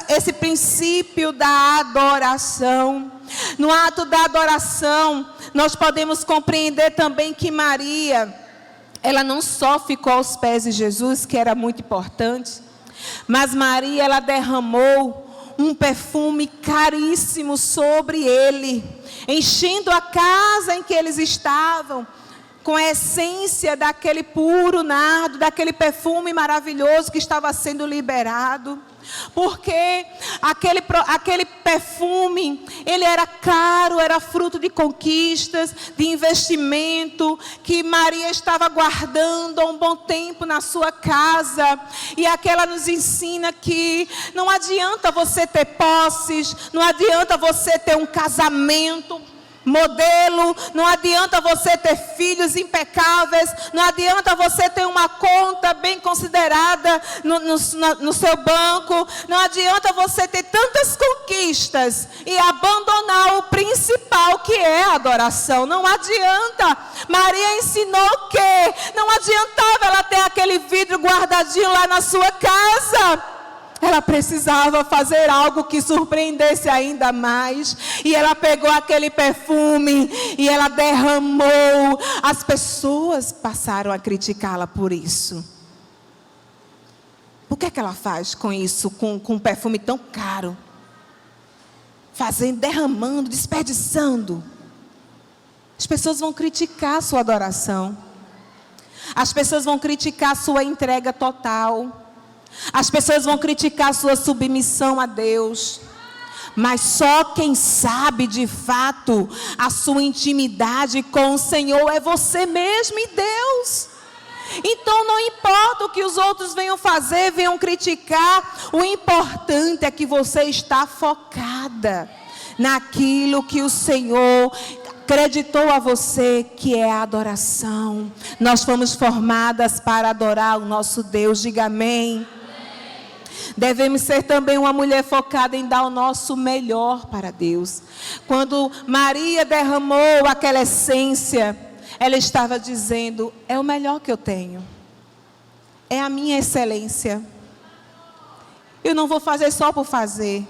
esse princípio da adoração. No ato da adoração, nós podemos compreender também que Maria, ela não só ficou aos pés de Jesus, que era muito importante, mas Maria, ela derramou um perfume caríssimo sobre ele, enchendo a casa em que eles estavam, com a essência daquele puro nardo, daquele perfume maravilhoso que estava sendo liberado. Porque aquele perfume, ele era caro, era fruto de conquistas, de investimento, que Maria estava guardando há um bom tempo na sua casa. E aquela nos ensina que não adianta você ter posses, não adianta você ter um casamento modelo, não adianta você ter filhos impecáveis, não adianta você ter uma conta bem considerada no seu banco, não adianta você ter tantas conquistas e abandonar o principal, que é a adoração. Não adianta. Maria ensinou que não adiantava ela ter aquele vidro guardadinho lá na sua casa. Ela precisava fazer algo que surpreendesse ainda mais. E ela pegou aquele perfume e ela derramou. As pessoas passaram a criticá-la por isso. Por que ela faz com isso, com um perfume tão caro? Fazendo, derramando, desperdiçando. As pessoas vão criticar a sua adoração. As pessoas vão criticar a sua entrega total. As pessoas vão criticar a sua submissão a Deus. Mas só quem sabe de fato a sua intimidade com o Senhor é você mesmo e Deus. Então não importa o que os outros venham fazer, venham criticar. O importante é que você está focada naquilo que o Senhor acreditou a você, que é a adoração. Nós fomos formadas para adorar o nosso Deus. Diga amém. Devemos ser também uma mulher focada em dar o nosso melhor para Deus. Quando Maria derramou aquela essência, ela estava dizendo: é o melhor que eu tenho, é a minha excelência. Eu não vou fazer só por fazer.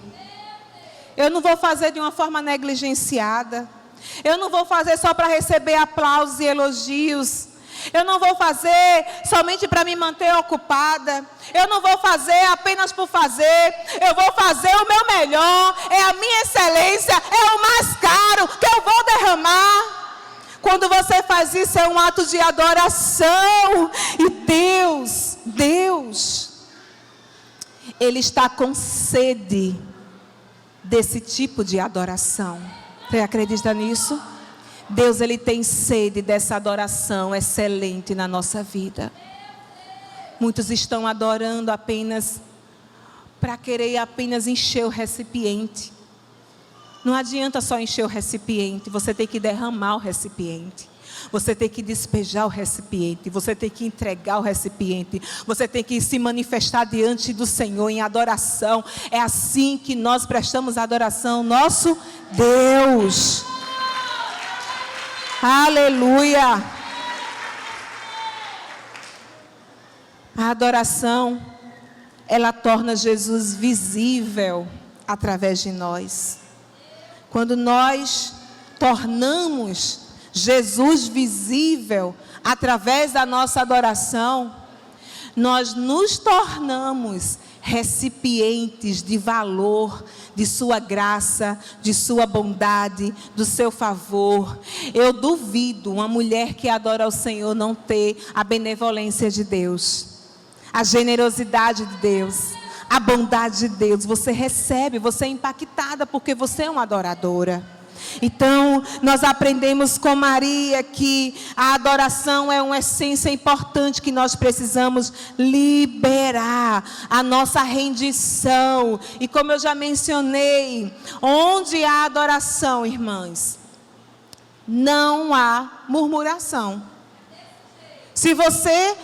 Eu não vou fazer de uma forma negligenciada. Eu não vou fazer só para receber aplausos e elogios. Eu não vou fazer somente para me manter ocupada. Eu não vou fazer apenas por fazer. Eu vou fazer o meu melhor. É a minha excelência. É o mais caro que eu vou derramar. Quando você faz isso, é um ato de adoração. E Deus, Ele está com sede desse tipo de adoração. Você acredita nisso? Deus, Ele tem sede dessa adoração excelente na nossa vida. Muitos estão adorando apenas para querer apenas encher o recipiente. Não adianta só encher o recipiente, você tem que derramar o recipiente. Você tem que despejar o recipiente, você tem que entregar o recipiente, você tem que se manifestar diante do Senhor em adoração. É assim que nós prestamos adoração ao nosso Deus. Aleluia! A adoração, ela torna Jesus visível através de nós. Quando nós tornamos Jesus visível através da nossa adoração, nós nos tornamos recipientes de valor, de sua graça, de sua bondade, do seu favor. Eu duvido uma mulher que adora o Senhor não ter a benevolência de Deus, a generosidade de Deus, a bondade de Deus. Você recebe, você é impactada porque você é uma adoradora. Então, nós aprendemos com Maria que a adoração é uma essência importante que nós precisamos liberar, a nossa rendição. E como eu já mencionei, onde há adoração, irmãs, não há murmuração. Se você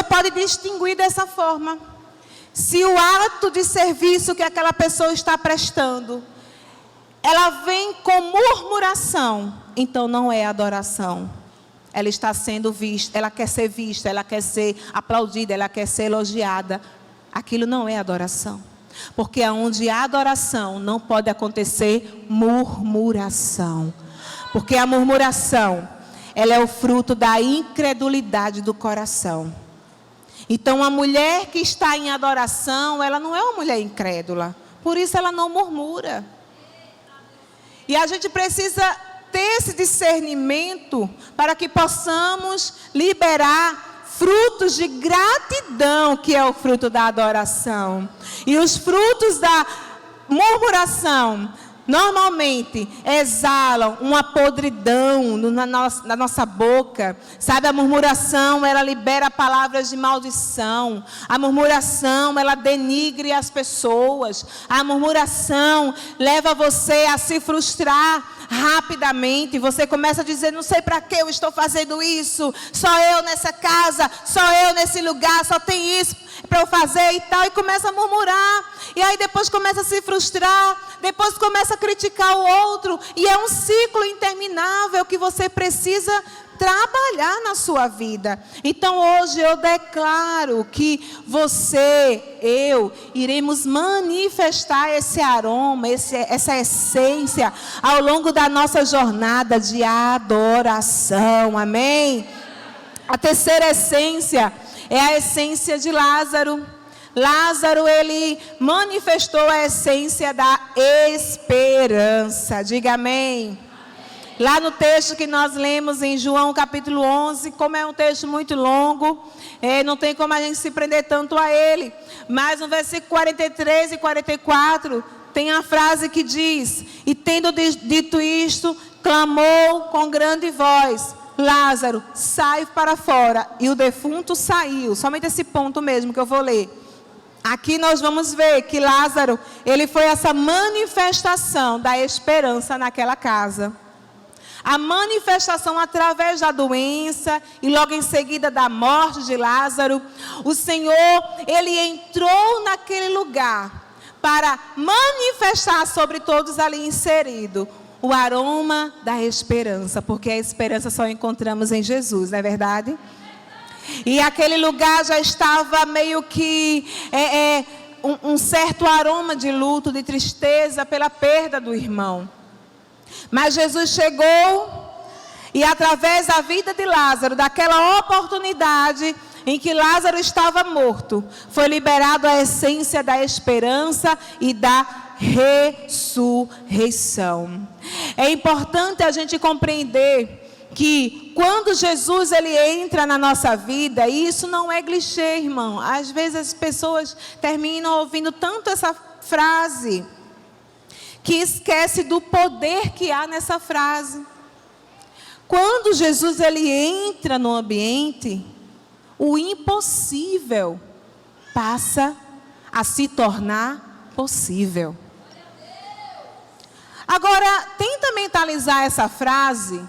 pode distinguir dessa forma. Se o ato de serviço que aquela pessoa está prestando, ela vem com murmuração, então não é adoração. Ela está sendo vista, ela quer ser vista, ela quer ser aplaudida, ela quer ser elogiada. Aquilo não é adoração. Porque onde há adoração não pode acontecer murmuração. Porque a murmuração, ela é o fruto da incredulidade do coração. Então a mulher que está em adoração, ela não é uma mulher incrédula. Por isso ela não murmura. E a gente precisa ter esse discernimento para que possamos liberar frutos de gratidão, que é o fruto da adoração. E os frutos murmuração normalmente exalam uma podridão na nossa boca. Sabe, a murmuração, ela libera palavras de maldição. A murmuração, ela denigre as pessoas. A murmuração leva você a se frustrar rapidamente. Você começa a dizer: não sei para que eu estou fazendo isso, só eu nessa casa, só eu nesse lugar, só tem isso para eu fazer e tal, e começa a murmurar, e aí depois começa a se frustrar, depois começa a criticar o outro, e é um ciclo interminável que você precisa trabalhar na sua vida. Então hoje eu declaro que você, eu, iremos manifestar esse aroma, essa essência ao longo da nossa jornada de adoração, amém? A terceira essência é a essência de Lázaro. Lázaro, ele manifestou a essência da esperança. Diga amém. Lá no texto que nós lemos em João capítulo 11, como é um texto muito longo, não tem como a gente se prender tanto a ele. Mas no versículo 43 e 44, tem a frase que diz: e tendo dito isto, clamou com grande voz: Lázaro, sai para fora. E o defunto saiu. Somente esse ponto mesmo que eu vou ler. Aqui nós vamos ver que Lázaro, ele foi essa manifestação da esperança naquela casa. A manifestação através da doença e logo em seguida da morte de Lázaro. O Senhor, ele entrou naquele lugar para manifestar sobre todos ali inseridos o aroma da esperança, porque a esperança só encontramos em Jesus, não é verdade? E aquele lugar já estava meio que um certo aroma de luto, de tristeza pela perda do irmão. Mas Jesus chegou e através da vida de Lázaro, daquela oportunidade em que Lázaro estava morto, foi liberado a essência da esperança e da ressurreição. É importante a gente compreender que quando Jesus ele entra na nossa vida, e isso não é clichê, irmão. Às vezes as pessoas terminam ouvindo tanto essa frase que esquece do poder que há nessa frase. Quando Jesus ele entra no ambiente, o impossível passa a se tornar possível. Agora, tenta mentalizar essa frase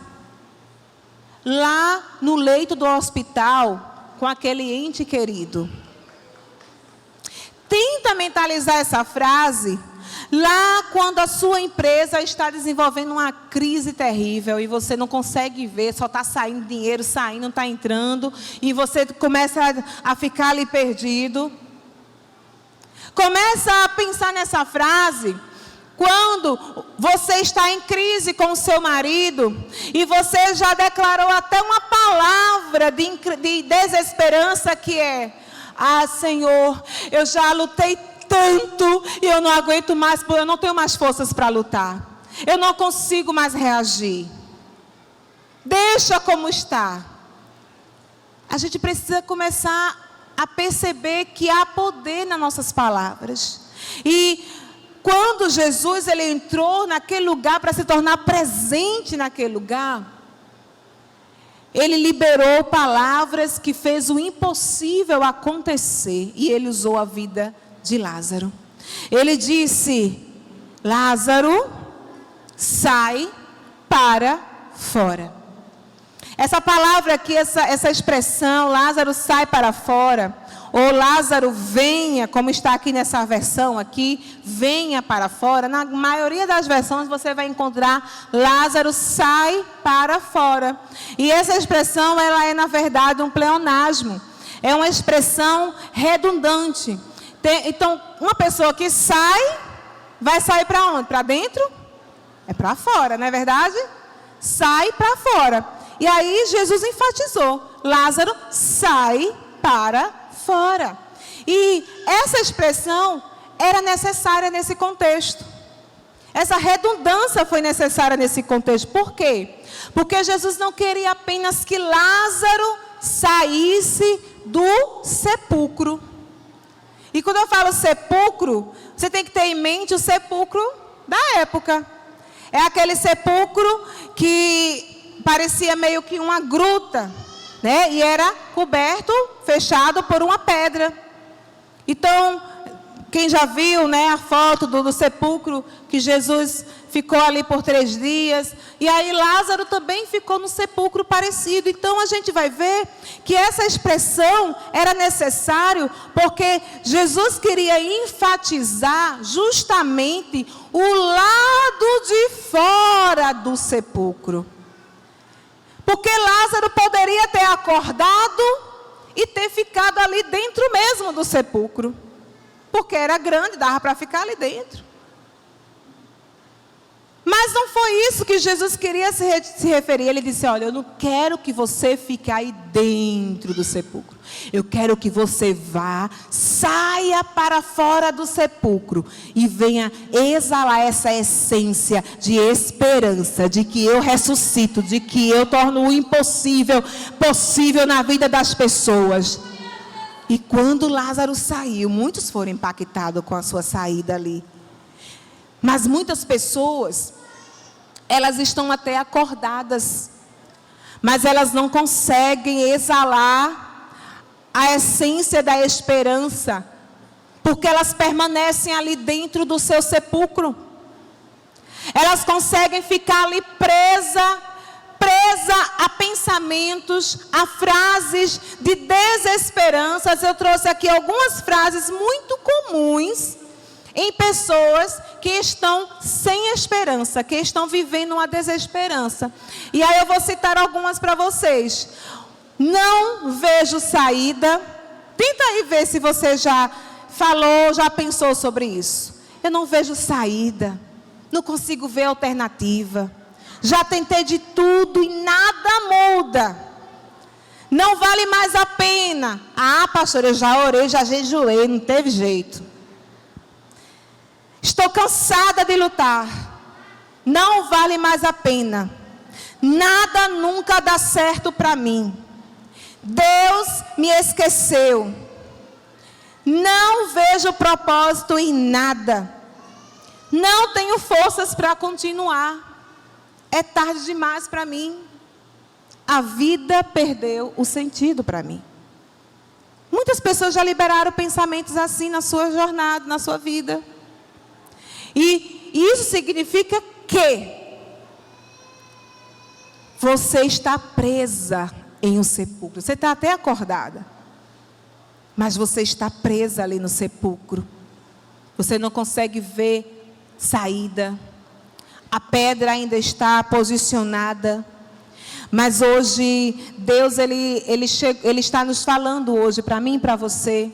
lá no leito do hospital com aquele ente querido. Tenta mentalizar essa frase lá quando a sua empresa está desenvolvendo uma crise terrível e você não consegue ver, só está saindo dinheiro, saindo, não está entrando, e você começa a ficar ali perdido. Começa a pensar nessa frase quando você está em crise com o seu marido e você já declarou até uma palavra de desesperança que é: ah, Senhor, eu já lutei tanto e eu não aguento mais, eu não tenho mais forças para lutar. Eu não consigo mais reagir. Deixa como está. A gente precisa começar a perceber que há poder nas nossas palavras. E quando Jesus ele entrou naquele lugar para se tornar presente naquele lugar, ele liberou palavras que fez o impossível acontecer. E ele usou a vida de Lázaro. Ele disse: Lázaro, sai para fora. Essa palavra aqui, essa expressão, Lázaro sai para fora, ou Lázaro venha, como está aqui nessa versão aqui, venha para fora. Na maioria das versões você vai encontrar Lázaro sai para fora. E essa expressão, ela é na verdade um pleonasmo. É uma expressão redundante. Então, uma pessoa que sai, vai sair para onde? Para dentro? É para fora, não é verdade? Sai para fora. E aí Jesus enfatizou: Lázaro sai para fora. E essa expressão era necessária nesse contexto. Essa redundância foi necessária nesse contexto. Por quê? Porque Jesus não queria apenas que Lázaro saísse do sepulcro. E quando eu falo sepulcro, você tem que ter em mente o sepulcro da época. É aquele sepulcro que parecia meio que uma gruta, né? E era coberto, fechado por uma pedra. Então, quem já viu, né, a foto do sepulcro que Jesus ficou ali por 3 dias. E aí Lázaro também ficou no sepulcro parecido. Então a gente vai ver que essa expressão era necessário porque Jesus queria enfatizar justamente o lado de fora do sepulcro. Porque Lázaro poderia ter acordado e ter ficado ali dentro mesmo do sepulcro. Porque era grande, dava para ficar ali dentro. Mas não foi isso que Jesus queria se referir. Ele disse, olha, eu não quero que você fique aí dentro do sepulcro. Eu quero que você vá, saia para fora do sepulcro e venha exalar essa essência de esperança, de que eu ressuscito, de que eu torno o impossível possível na vida das pessoas. E quando Lázaro saiu, muitos foram impactados com a sua saída ali. Mas muitas pessoas, elas estão até acordadas, mas elas não conseguem exalar a essência da esperança, porque elas permanecem ali dentro do seu sepulcro. Elas conseguem ficar ali presa a pensamentos, a frases de desesperanças. Eu trouxe aqui algumas frases muito comuns em pessoas que estão sem esperança, que estão vivendo uma desesperança. E aí eu vou citar algumas para vocês. Não vejo saída. Tenta aí ver se você já falou, já pensou sobre isso. Eu não vejo saída. Não consigo ver alternativa. Já tentei de tudo e nada muda. Não vale mais a pena. Ah, pastor, eu já orei, já jejuei, não teve jeito. Estou cansada de lutar. Não vale mais a pena. Nada nunca dá certo para mim. Deus me esqueceu. Não vejo propósito em nada. Não tenho forças para continuar. É tarde demais para mim. A vida perdeu o sentido para mim. Muitas pessoas já liberaram pensamentos assim na sua jornada, na sua vida. E isso significa que você está presa em um sepulcro. Você está até acordada, mas você está presa ali no sepulcro. Você não consegue ver saída. A pedra ainda está posicionada. Mas hoje, Deus, Ele está nos falando hoje, para mim e para você,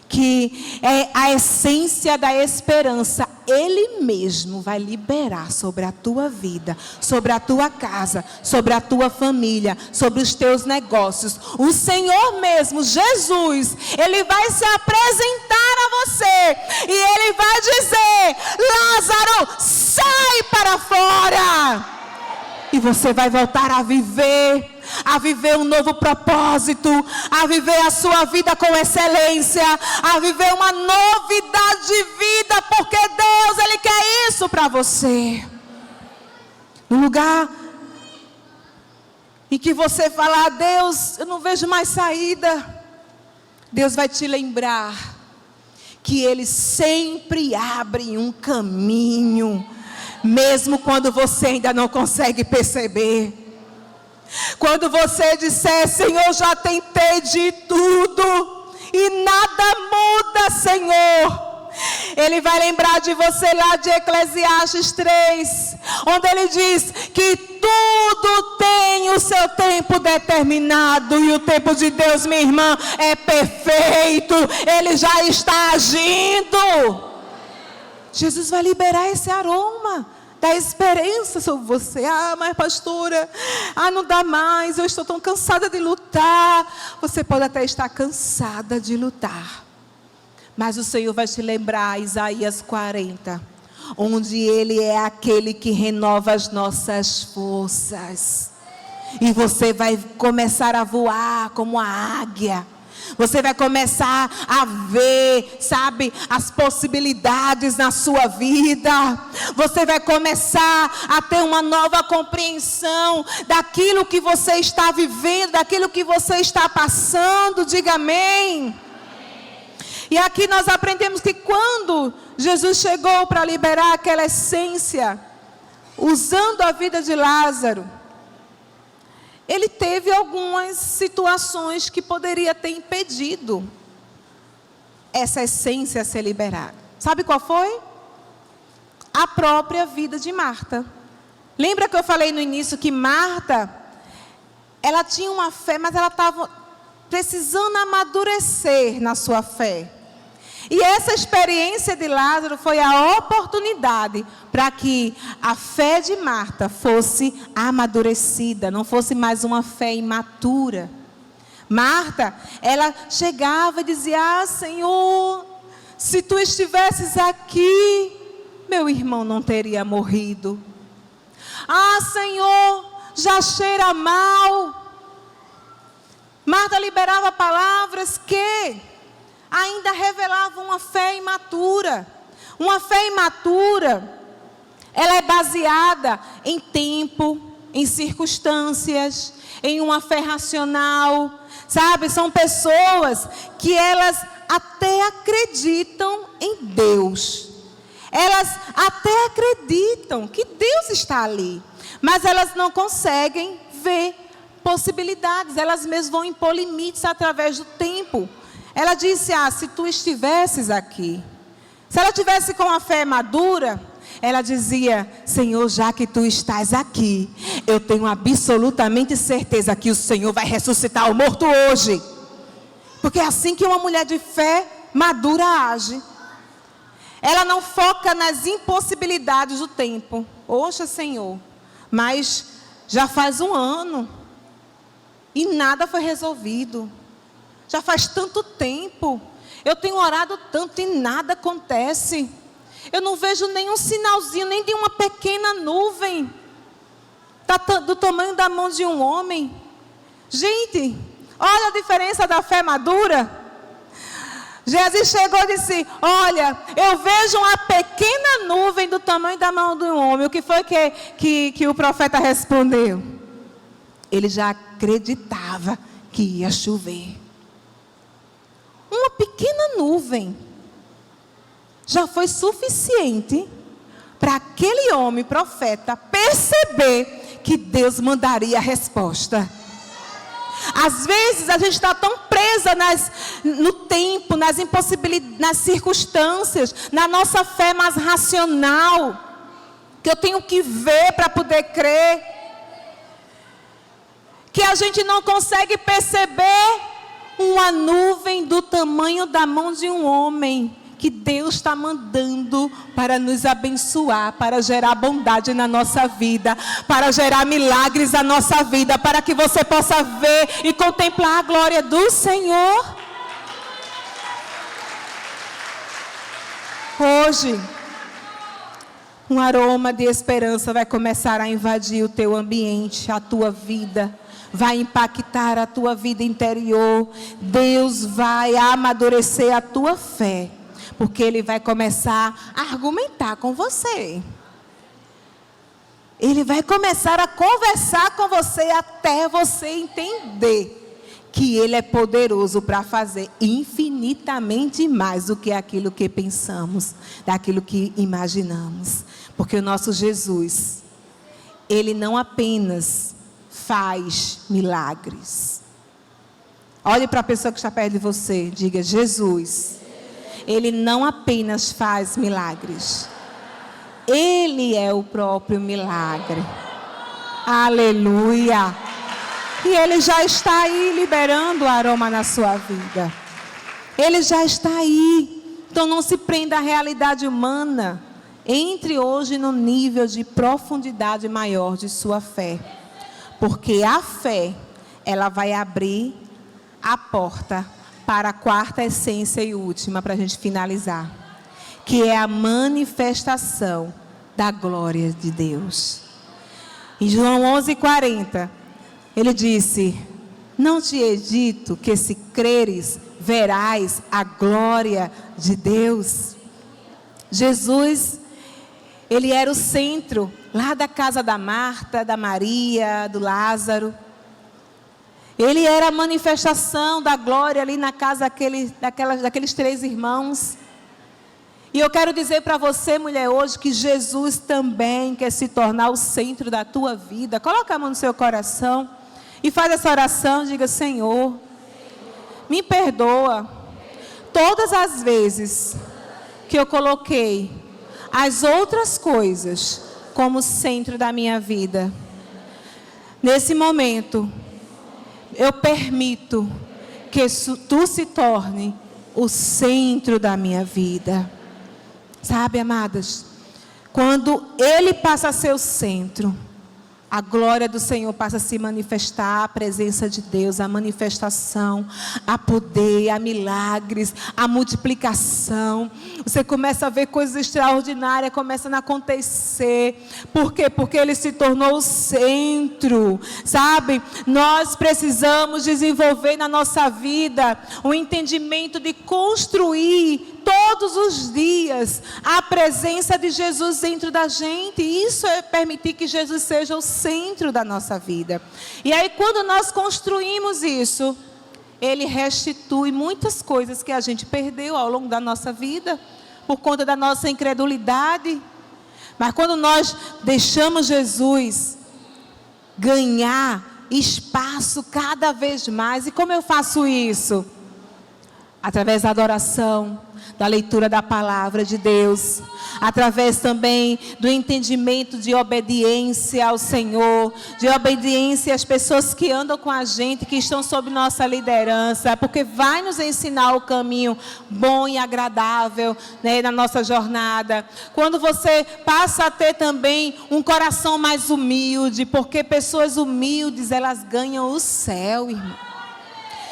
que é a essência da esperança. Ele mesmo vai liberar sobre a tua vida, sobre a tua casa, sobre a tua família, sobre os teus negócios. O Senhor mesmo, Jesus, Ele vai se apresentar a você e Ele vai dizer: Lázaro, sai para fora. E você vai voltar a viver um novo propósito, a viver a sua vida com excelência, a viver uma novidade de vida, porque Deus, Ele quer isso para você. No lugar em que você falar: Deus, eu não vejo mais saída, Deus vai te lembrar que Ele sempre abre um caminho, mesmo quando você ainda não consegue perceber. Quando você disser: Senhor, já tentei de tudo e nada muda, Senhor, Ele vai lembrar de você lá de Eclesiastes 3, onde Ele diz que tudo tem o seu tempo determinado, e o tempo de Deus, minha irmã, é perfeito. Ele já está agindo. Jesus vai liberar esse aroma da esperança sobre você. Ah, mas pastora, não dá mais, eu estou tão cansada de lutar. Você pode até estar cansada de lutar, mas o Senhor vai te lembrar Isaías 40, onde Ele é aquele que renova as nossas forças. E você vai começar a voar como a águia. Você vai começar a ver, sabe, as possibilidades na sua vida. Você vai começar a ter uma nova compreensão daquilo que você está vivendo, daquilo que você está passando. Diga amém. E aqui nós aprendemos que quando Jesus chegou para liberar aquela essência, usando a vida de Lázaro, ele teve algumas situações que poderia ter impedido essa essência a ser liberada. Sabe qual foi? A própria vida de Marta. Lembra que eu falei no início que Marta, ela tinha uma fé, mas ela estava precisando amadurecer na sua fé. E essa experiência de Lázaro foi a oportunidade para que a fé de Marta fosse amadurecida, não fosse mais uma fé imatura. Marta, ela chegava e dizia: Senhor, se tu estivesses aqui, meu irmão não teria morrido. Senhor, já cheira mal. Marta liberava palavras que ainda revelava uma fé imatura. Uma fé imatura, ela é baseada em tempo, em circunstâncias, em uma fé racional. Sabe, são pessoas que elas até acreditam em Deus. Elas até acreditam que Deus está ali. Mas elas não conseguem ver possibilidades. Elas mesmas vão impor limites através do tempo. Ela disse: se tu estivesses aqui. Se ela tivesse com a fé madura, ela dizia: Senhor, já que tu estás aqui, eu tenho absolutamente certeza que o Senhor vai ressuscitar o morto hoje. Porque é assim que uma mulher de fé madura age. Ela não foca nas impossibilidades do tempo. Poxa, Senhor, mas já faz 1 ano e nada foi resolvido. Já faz tanto tempo, eu tenho orado tanto e nada acontece. Eu não vejo nenhum sinalzinho, nem de uma pequena nuvem, do tamanho da mão de um homem. Gente, olha a diferença da fé madura. Jesus chegou e disse: olha, eu vejo uma pequena nuvem do tamanho da mão de um homem. O que foi que o profeta respondeu? Ele já acreditava que ia chover. Uma pequena nuvem já foi suficiente para aquele homem, profeta, perceber que Deus mandaria a resposta. Às vezes a gente está tão presa no tempo, nas impossibilidades, nas circunstâncias, na nossa fé mais racional, que eu tenho que ver para poder crer, que a gente não consegue perceber uma nuvem do tamanho da mão de um homem que Deus está mandando para nos abençoar, para gerar bondade na nossa vida, para gerar milagres na nossa vida, para que você possa ver e contemplar a glória do Senhor. Hoje, um aroma de esperança vai começar a invadir o teu ambiente, a tua vida. Vai impactar a tua vida interior. Deus vai amadurecer a tua fé, porque Ele vai começar a argumentar com você. Ele vai começar a conversar com você até você entender que Ele é poderoso para fazer infinitamente mais do que aquilo que pensamos, daquilo que imaginamos. Porque o nosso Jesus, Ele não apenas faz milagres. Olhe para a pessoa que está perto de você, diga: Jesus, Ele não apenas faz milagres, Ele é o próprio milagre. Aleluia! E Ele já está aí liberando o aroma na sua vida. Ele já está aí. Então não se prenda à realidade humana. Entre hoje no nível de profundidade maior de sua fé. Porque a fé, ela vai abrir a porta para a quarta essência e última, para a gente finalizar. Que é a manifestação da glória de Deus. Em João 11:40, ele disse: Não te he dito que se creres, verás a glória de Deus. Jesus, ele era o centro lá da casa da Marta, da Maria, do Lázaro. Ele era a manifestação da glória ali na casa daqueles 3 irmãos. E eu quero dizer para você, mulher, hoje, que Jesus também quer se tornar o centro da tua vida. Coloca a mão no seu coração e faz essa oração. Diga: Senhor, me perdoa todas as vezes que eu coloquei as outras coisas como centro da minha vida. Nesse momento, eu permito que tu se torne o centro da minha vida. Sabe, amadas, quando Ele passa a ser o centro, a glória do Senhor passa a se manifestar, a presença de Deus, a manifestação, a poder, a milagres, a multiplicação. Você começa a ver coisas extraordinárias começando a acontecer. Por quê? Porque Ele se tornou o centro, sabe? Nós precisamos desenvolver na nossa vida o entendimento de construir todos os dias a presença de Jesus dentro da gente. Isso é permitir que Jesus seja o centro da nossa vida. E aí, quando nós construímos isso, Ele restitui muitas coisas que a gente perdeu ao longo da nossa vida, por conta da nossa incredulidade. Mas quando nós deixamos Jesus ganhar espaço cada vez mais, e como eu faço isso? Através da adoração, da leitura da palavra de Deus, através também do entendimento de obediência ao Senhor, de obediência às pessoas que andam com a gente, que estão sob nossa liderança, porque vai nos ensinar o caminho bom e agradável, né, na nossa jornada. Quando você passa a ter também um coração mais humilde, porque pessoas humildes, elas ganham o céu, irmão.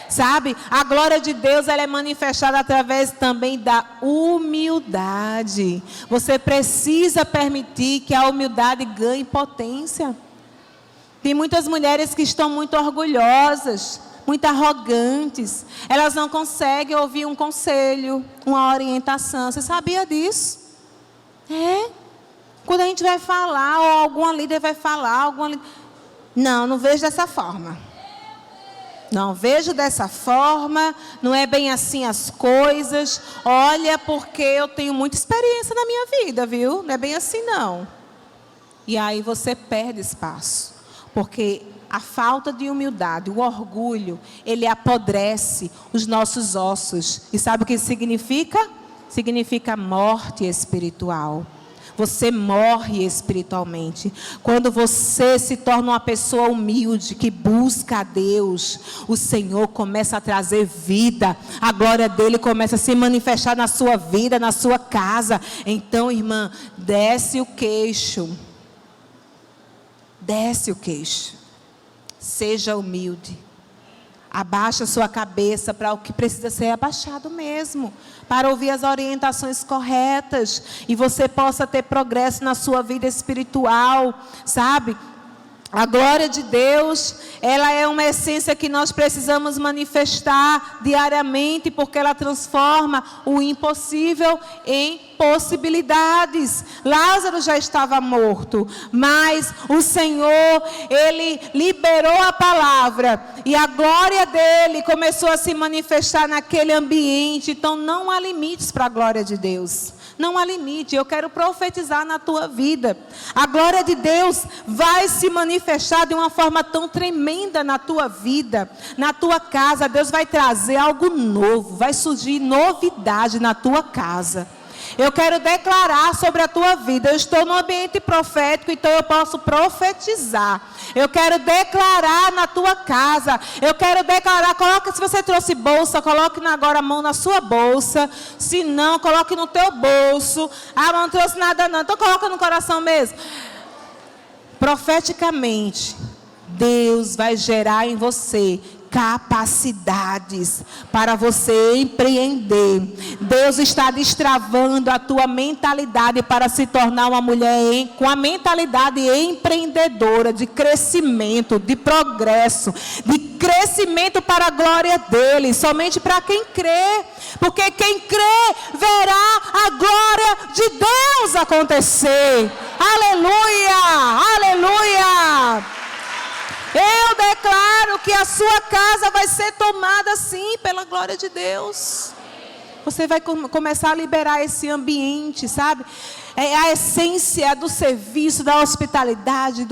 Sabe, a glória de Deus, ela é manifestada através também da humildade. Você precisa permitir que a humildade ganhe potência. Tem muitas mulheres que estão muito orgulhosas, muito arrogantes. Elas não conseguem ouvir um conselho, uma orientação. Você sabia disso? Quando a gente vai falar, ou alguma líder vai falar, não vejo dessa forma. Não vejo dessa forma, não é bem assim as coisas. Olha, porque eu tenho muita experiência na minha vida, viu? Não é bem assim, não. E aí você perde espaço. Porque a falta de humildade, o orgulho, ele apodrece os nossos ossos. E sabe o que significa? Significa morte espiritual. Você morre espiritualmente. Quando você se torna uma pessoa humilde, que busca a Deus, o Senhor começa a trazer vida. A glória dele começa a se manifestar na sua vida, na sua casa. Então, irmã, desce o queixo. Desce o queixo. Seja humilde. Abaixa a sua cabeça para o que precisa ser abaixado mesmo, para ouvir as orientações corretas e você possa ter progresso na sua vida espiritual, sabe? A glória de Deus, ela é uma essência que nós precisamos manifestar diariamente, porque ela transforma o impossível em possibilidades. Lázaro já estava morto, mas o Senhor, Ele liberou a palavra e a glória dEle começou a se manifestar naquele ambiente. Então não há limites para a glória de Deus. Não há limite. Eu quero profetizar na tua vida. A glória de Deus vai se manifestar de uma forma tão tremenda na tua vida, na tua casa. Deus vai trazer algo novo, vai surgir novidade na tua casa. Eu quero declarar sobre a tua vida. Eu estou no ambiente profético, então eu posso profetizar. Eu quero declarar na tua casa. Eu quero declarar. Coloque, se você trouxe bolsa, coloque agora a mão na sua bolsa. Se não, coloque no teu bolso. Ah, não trouxe nada não. Então coloca no coração mesmo. Profeticamente, Deus vai gerar em você capacidades para você empreender. Deus está destravando a tua mentalidade para se tornar uma mulher com a mentalidade empreendedora, de crescimento, de progresso, de crescimento para a glória dele, somente para quem crê, porque quem crê verá a glória de Deus acontecer. Aleluia, aleluia. Eu declaro que a sua casa vai ser tomada sim pela glória de Deus. Você vai começar a liberar esse ambiente, sabe? É a essência do serviço, da hospitalidade,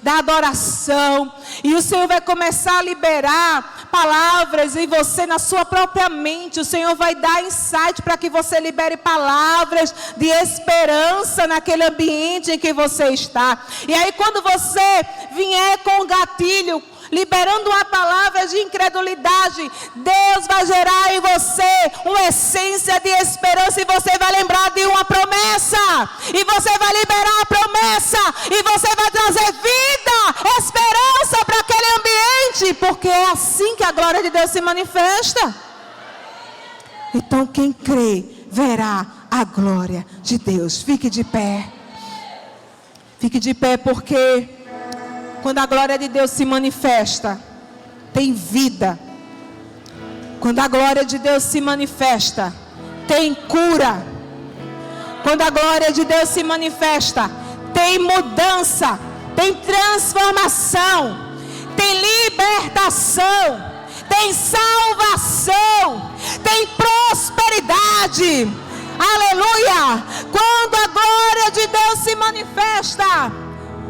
da adoração. E o Senhor vai começar a liberar palavras em você, na sua própria mente. O Senhor vai dar insight para que você libere palavras de esperança naquele ambiente em que você está. E aí quando você vier com o gatilho, liberando uma palavra de incredulidade, Deus vai gerar em você uma essência de esperança, e você vai lembrar de uma promessa, e você vai liberar a promessa, e você vai trazer vida, esperança para aquele ambiente, porque é assim que a glória de Deus se manifesta. Então quem crê verá a glória de Deus. Fique de pé. Fique de pé, porque quando a glória de Deus se manifesta, tem vida. Quando a glória de Deus se manifesta, tem cura. Quando a glória de Deus se manifesta, tem mudança, tem transformação, tem libertação, tem salvação, tem prosperidade. Aleluia! Quando a glória de Deus se manifesta,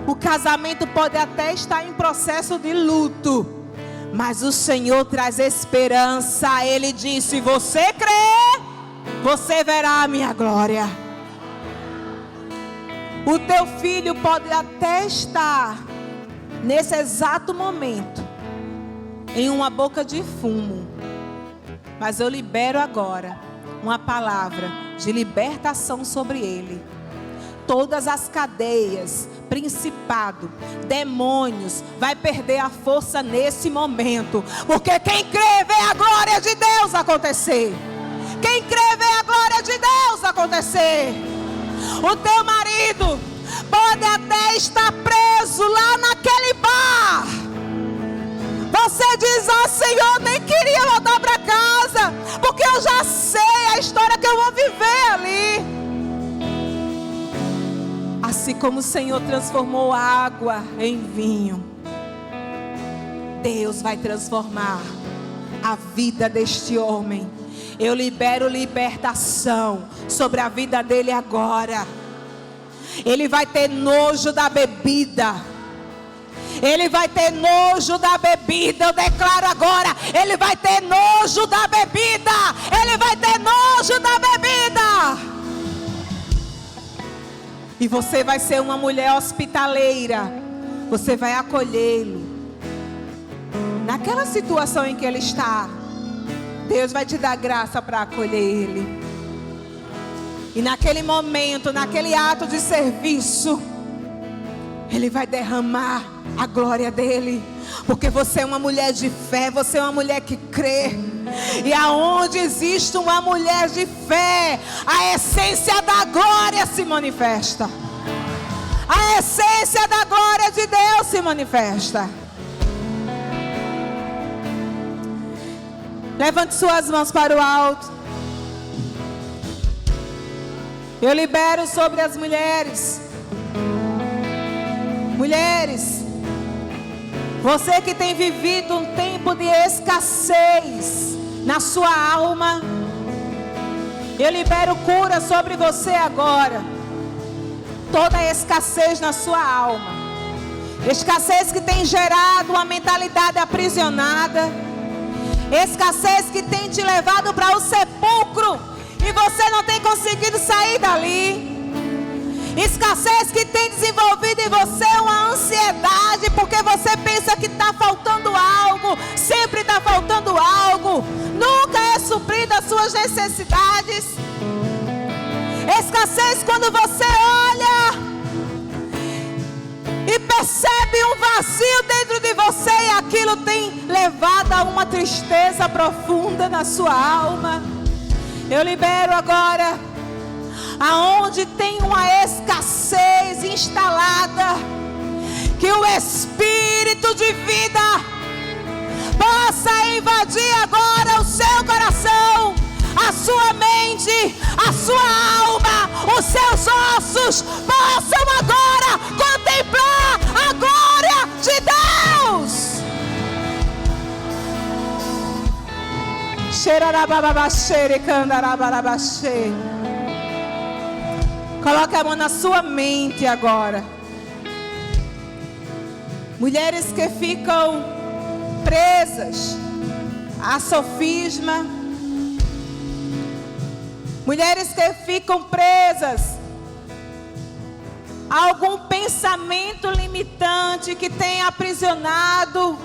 o casamento pode até estar em processo de luto, mas o Senhor traz esperança. Ele disse: se você crer, você verá a minha glória. O teu filho pode até estar nesse exato momento em uma boca de fumo, mas eu libero agora uma palavra de libertação sobre ele. Todas as cadeias, principado, demônios, vai perder a força nesse momento, porque quem crê vê a glória de Deus acontecer. Quem crê vê a glória de Deus acontecer. O teu marido pode até estar preso lá naquele bar. Você diz: ah, Senhor, nem queria voltar para casa, porque eu já sei a história que eu vou viver ali. Assim como o Senhor transformou água em vinho, Deus vai transformar a vida deste homem. Eu libero libertação sobre a vida dele agora. Ele vai ter nojo da bebida. Ele vai ter nojo da bebida. Eu declaro agora: ele vai ter nojo da bebida. Ele vai ter nojo da bebida. E você vai ser uma mulher hospitaleira. Você vai acolhê-lo naquela situação em que ele está. Deus vai te dar graça para acolher ele. E naquele momento, naquele ato de serviço, ele vai derramar a glória dele. Porque você é uma mulher de fé, você é uma mulher que crê. E aonde existe uma mulher de fé, a essência da glória se manifesta. A essência da glória de Deus se manifesta. Levante suas mãos para o alto. Eu libero sobre as mulheres. Mulheres, você que tem vivido um tempo de escassez na sua alma, eu libero cura sobre você agora. Toda a escassez na sua alma, escassez que tem gerado uma mentalidade aprisionada, escassez que tem te levado para o sepulcro e você não tem conseguido sair dali. Escassez que tem desenvolvido em você uma ansiedade, porque você pensa que está faltando algo, sempre está faltando algo, nunca é suprida as suas necessidades. Escassez quando você olha e percebe um vazio dentro de você, e aquilo tem levado a uma tristeza profunda na sua alma. Eu libero agora, aonde tem uma escassez instalada, que o Espírito de vida possa invadir agora o seu coração, a sua mente, a sua alma, os seus ossos possam agora contemplar a glória de Deus. Coloque a mão na sua mente agora. Mulheres que ficam presas a sofisma, mulheres que ficam presas a algum pensamento limitante que tem aprisionado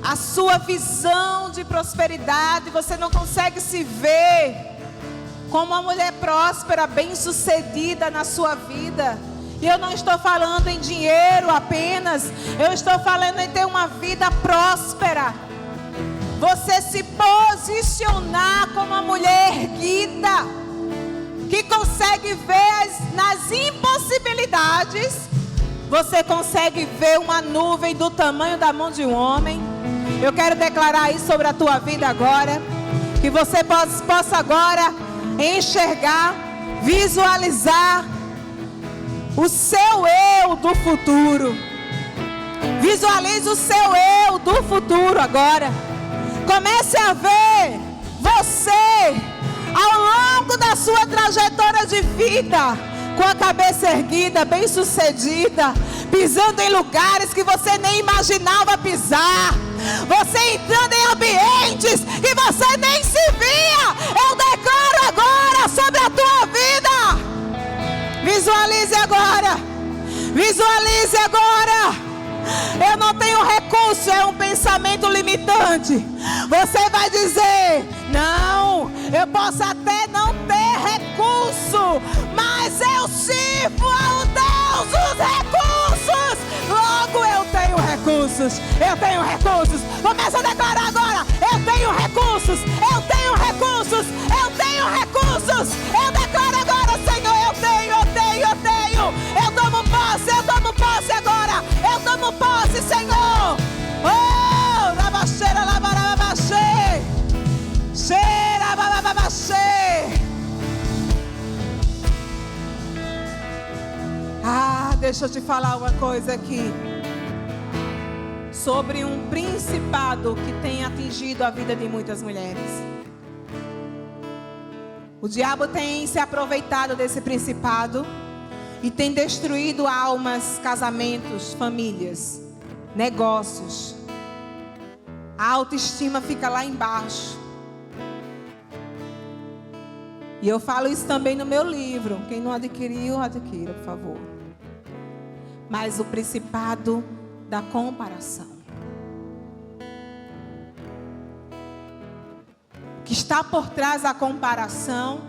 a sua visão de prosperidade. Você não consegue se ver como uma mulher próspera, bem-sucedida na sua vida. E eu não estou falando em dinheiro apenas, eu estou falando em ter uma vida próspera. Você se posicionar como uma mulher erguida, que consegue ver nas impossibilidades. Você consegue ver uma nuvem do tamanho da mão de um homem. Eu quero declarar isso sobre a tua vida agora, que você possa agora enxergar, visualizar o seu eu do futuro. Visualize o seu eu do futuro agora. Comece a ver você ao longo da sua trajetória de vida, com a cabeça erguida, bem sucedida, pisando em lugares que você nem imaginava pisar. Você entrando em ambientes que você nem se via. Eu declaro agora sobre a tua vida. Visualize agora. Visualize agora. Eu não tenho recurso, é um pensamento limitante. Você vai dizer: não, eu posso até não ter recurso, mas eu sirvo ao Deus dos recursos. Logo eu tenho recursos. Eu tenho recursos. Começa a declarar agora: eu tenho recursos. Eu tenho recursos. Eu tenho recursos. Eu declaro agora: Senhor, eu tenho. Eu tomo posse agora. Eu tomo posse, Senhor. Oh, labaxeira, labarabaxê. Cheira, bababaxê. Deixa eu te falar uma coisa aqui. Sobre um principado que tem atingido a vida de muitas mulheres. O diabo tem se aproveitado desse principado e tem destruído almas, casamentos, famílias, negócios. A autoestima fica lá embaixo. E eu falo isso também no meu livro. Quem não adquiriu, adquira, por favor. Mas o principado da comparação. O que está por trás da comparação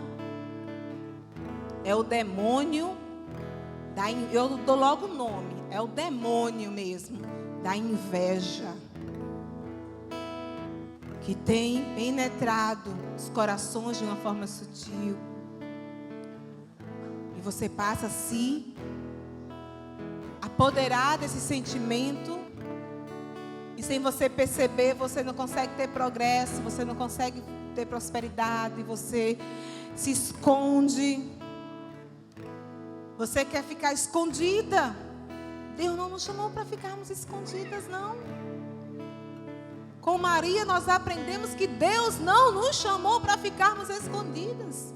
é o demônio eu dou logo o nome, é o demônio mesmo, da inveja, que tem penetrado os corações de uma forma sutil. E você passa a se apoderar desse sentimento, e sem você perceber, você não consegue ter progresso, você não consegue ter prosperidade, você se esconde. Você quer ficar escondida. Deus não nos chamou para ficarmos escondidas, não. Com Maria nós aprendemos que Deus não nos chamou para ficarmos escondidas.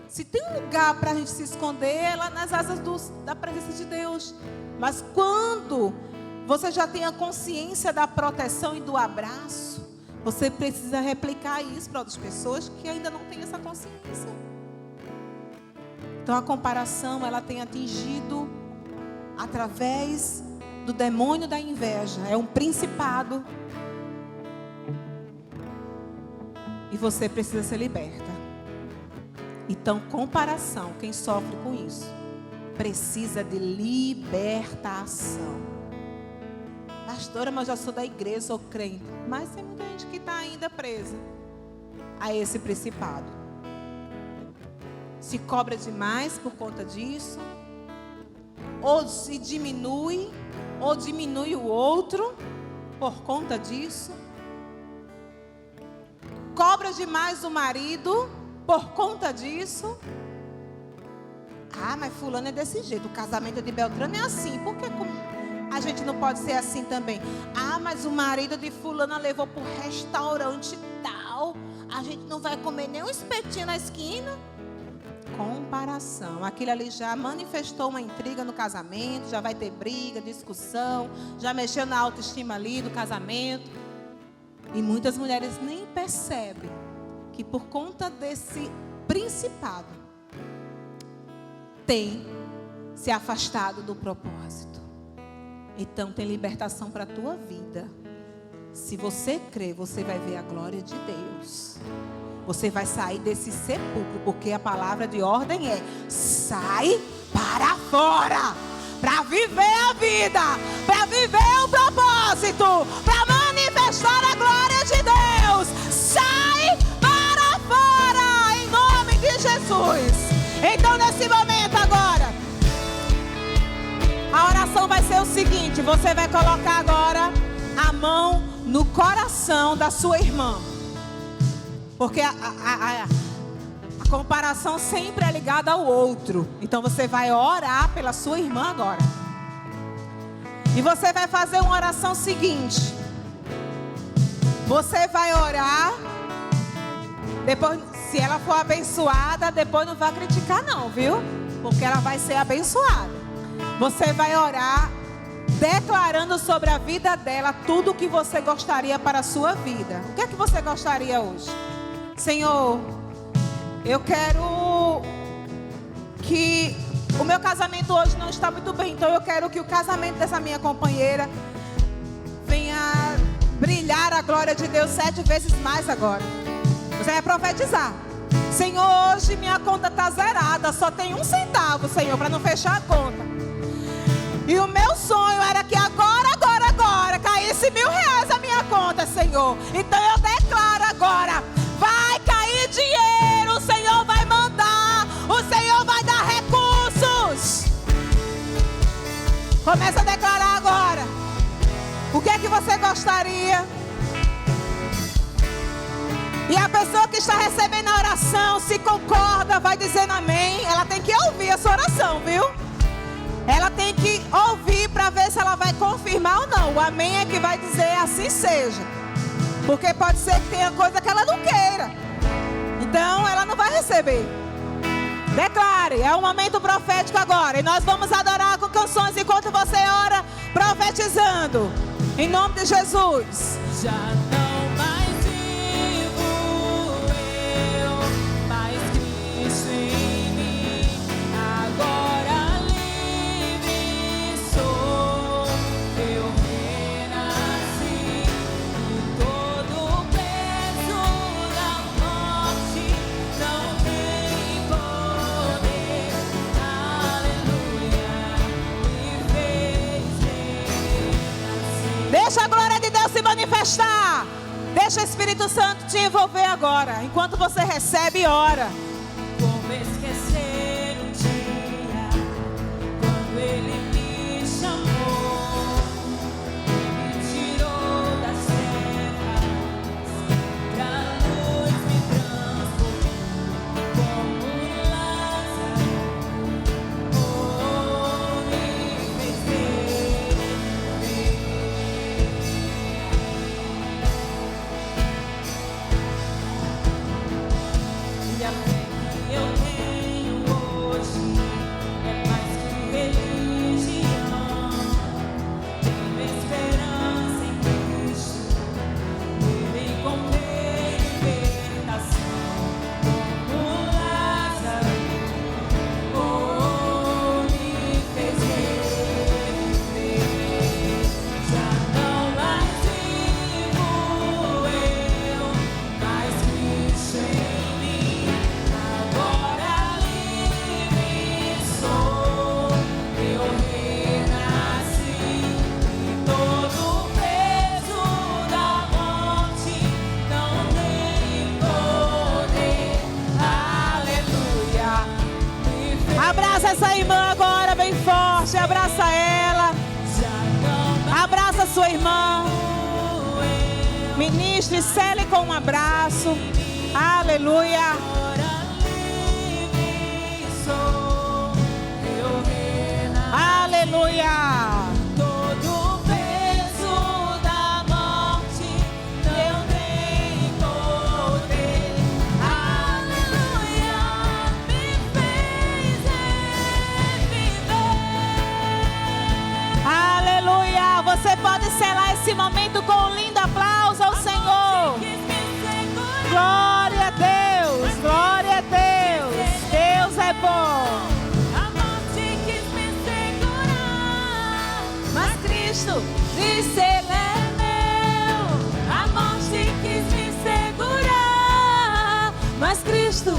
Se tem um lugar para a gente se esconder, é lá nas asas da presença de Deus. Mas quando você já tem a consciência da proteção e do abraço, você precisa replicar isso para outras pessoas que ainda não têm essa consciência. Então a comparação, ela tem atingido através do demônio da inveja. É um principado. E você precisa ser liberta. Então, comparação, quem sofre com isso, precisa de libertação. Pastora, mas eu já sou da igreja, sou crente. Mas tem muita gente que está ainda presa a esse principado. Se cobra demais por conta disso, ou se diminui, ou diminui o outro por conta disso. cobra demais o marido por conta disso. Ah, mas fulano é desse jeito, o casamento de Beltrano é assim, por que a gente não pode ser assim também? Ah, mas o marido de fulana levou para um restaurante tal, a gente não vai comer nem um espetinho na esquina. Comparação, aquilo ali já manifestou uma intriga no casamento, já vai ter briga, discussão, já mexeu na autoestima ali do casamento. E muitas mulheres nem percebem que por conta desse principado tem se afastado do propósito. Então tem libertação para a tua vida. Se você crer, você vai ver a glória de Deus. Você vai sair desse sepulcro, porque a palavra de ordem é: sai para fora, para viver a vida, para viver o propósito, para manifestar a glória de Deus. Sai para fora, em nome de Jesus. Então nesse momento agora, a oração vai ser o seguinte: você vai colocar agora a mão no coração da sua irmã. Porque a comparação sempre é ligada ao outro. Então você vai orar pela sua irmã agora. E você vai fazer uma oração seguinte. Você vai orar. Depois, se ela for abençoada, depois não vai criticar não, viu? Porque ela vai ser abençoada. Você vai orar declarando sobre a vida dela tudo o que você gostaria para a sua vida. O que é que você gostaria hoje? Senhor, eu quero que o meu casamento hoje não está muito bem. Então eu quero que o casamento dessa minha companheira venha brilhar a glória de Deus 7 vezes mais agora. Você vai profetizar: Senhor, hoje minha conta está zerada, só tem 1 centavo, Senhor, para não fechar a conta. E o meu sonho era que agora caísse R$1.000 a minha conta, Senhor. Então eu declaro agora: vai cair dinheiro, o Senhor vai mandar, o Senhor vai dar recursos. Começa a declarar agora. O que é que você gostaria? E a pessoa que está recebendo a oração, se concorda, vai dizendo amém. Ela tem que ouvir a sua oração, viu? Ela tem que ouvir para ver se ela vai confirmar ou não. O amém é que vai dizer assim seja. Porque pode ser que tenha coisa que ela não queira. Então ela não vai receber. Declare, é um momento profético agora. E nós vamos adorar com canções enquanto você ora profetizando. Em nome de Jesus. Já não mais vivo eu, mas Cristo em mim. Agora livre sou, eu renasci. E todo o peso da morte não tem poder. Aleluia, me fez renascer. Deixa a glória de Deus se manifestar. Deixa o Espírito Santo te envolver agora. Enquanto você recebe, ora. Como esquecer um dia quando Ele me chamou, me tirou das trevas, pra luz me transformou, como Lázaro, me fez ver. E a fé que eu tenho hoje é mais que religião. Tenho esperança em Cristo, nele encontrei libertação. Como Lázaro, me fez reviver. Já não mais vivo eu, mas Cristo em mim. Agora livre sou, eu renasci. E todo o peso da morte não tem poder. Aleluia, me fez. Abraça essa irmã agora, bem forte. Abraça ela. Já não mais Abraça sua irmã. vivo eu, Menina. ministre, cele com um abraço. Aleluia. Agora livre sou, eu renasci. Aleluia. Todo o peso da morte não tem poder. Aleluia, me fez reviver. Aleluia. Você pode selar esse momento com um lindo aplauso ao Senhor. Quis me segurar. Glória a Deus. Glória a Deus. Deus é bom. A morte quis me segurar, Mas Cristo disse Ele é meu. A morte quis me segurar, mas Cristo